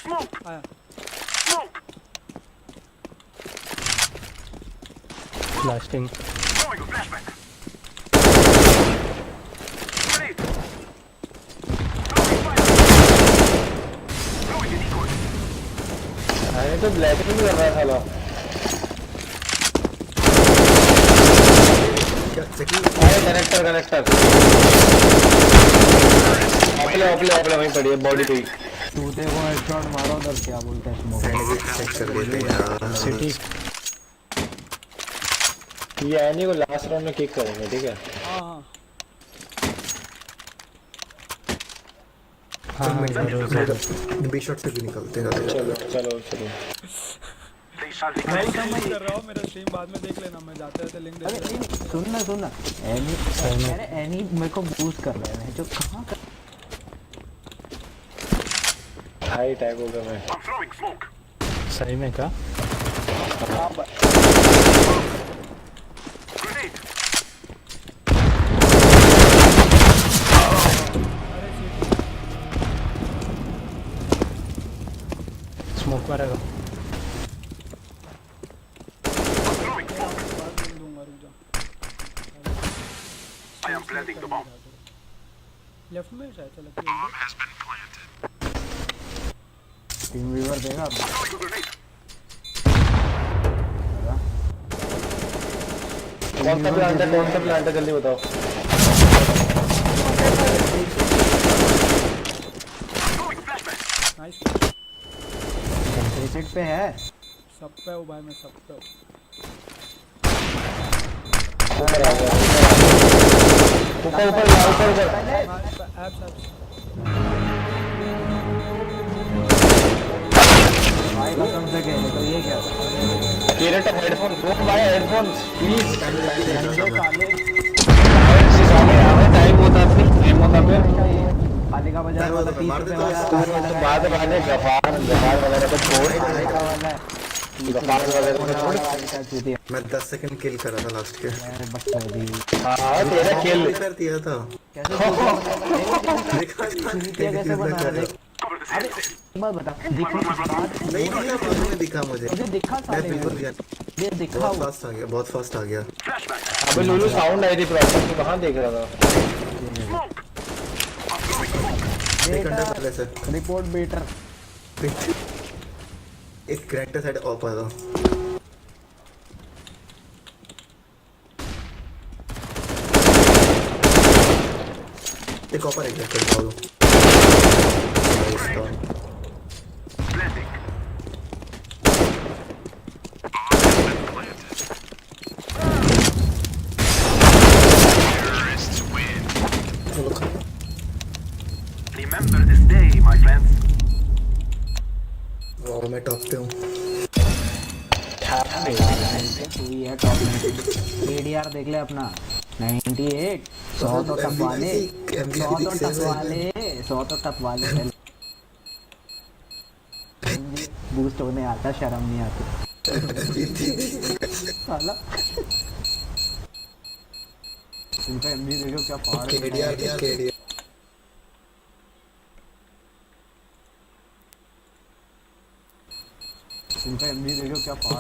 Smoke. आया Smoke. Blasting Throwing a flashback. Grenade. Throwing fire. Throwing a decoy. अरे तो ब्लैक में कर रहा था लो क्या सेकंड अरे कनेक्टर अपले वहीं पड़ी है बॉडी पे ही टूटे को हेडशॉट मारो उधर क्या बोलते हैं स्मोक चेक कर लेते हैं यार सिटी ये एनी को लास्ट राउंड में किक करेंगे ठीक है हाँ हाँ जरूर जरूर बी शॉट से भी निकलते हैं चलो They shall be मैं connected. समझ कर रहा हूँ मेरा स्ट्रीम बाद में देख लेना मैं जाते रहते लिंक दे अरे दूंगा। नहीं सुनना एनी अरे एनी मेरे को बूस्ट कर रहा है जो कहाँ कर हाई टैग हो गया मैं I'm throwing smoke. सही में क्या Grenade. स्मोक मारेगा I'm throwing smoke. बाद में दूंगा रुक जा I am planting the bomb. Left में शायद चला टीम व्यूअर देगा Throwing a grenade. कौन सा प्लांट है जल्दी बताओ Throwing flashback. नाइस सेट पे है सब पे हो भाई मैं सब पे हूँ ऊपर आ गया ऊपर एप्स भाई कसम से खेले तो ये क्या तेरे तो हेडफोन भाई हेडफोन प्लीज जो काले टाइम होता फिर खाली का बजाय वाला 30 रुपए वाला बाद में गफार वगैरह को छोड़ वाला है गफार वगैरह को छोड़ मैं 10 सेकंड किल करा था लास्ट के मेरे बच्चे दी हाँ तेरा किल कर दिया था कैसे कैसे बना रहा है Cover this अरे area. एक बात बता दिखने के बाद नहीं दिखा मुझे मुझे दिखा मैं साले बिल्कुल गया ये दिखा बहुत फास्ट आ गया Flashback. अबे लुलू साउंड आई थी प्रॉपर तू कहाँ देख रहा था Smoke. I'm throwing smoke. एक घंटा पहले से रिपोर्ट बेटर एक ग्रेटर साइड ऑफ आया एक ऑपर एक ग्रेटर डालो Blending. Remember this day, my friends. और मैं टॉप पे हूँ तू ही है टॉप में एडीआर देख ले अपना 98 100 तो टप वाले 100 तो टप वाले बूस्ट होने आता शर्म नहीं आती साला इनका एमबी देखो क्या फाड़ केडीआर इनका एमबी देखो क्या फाड़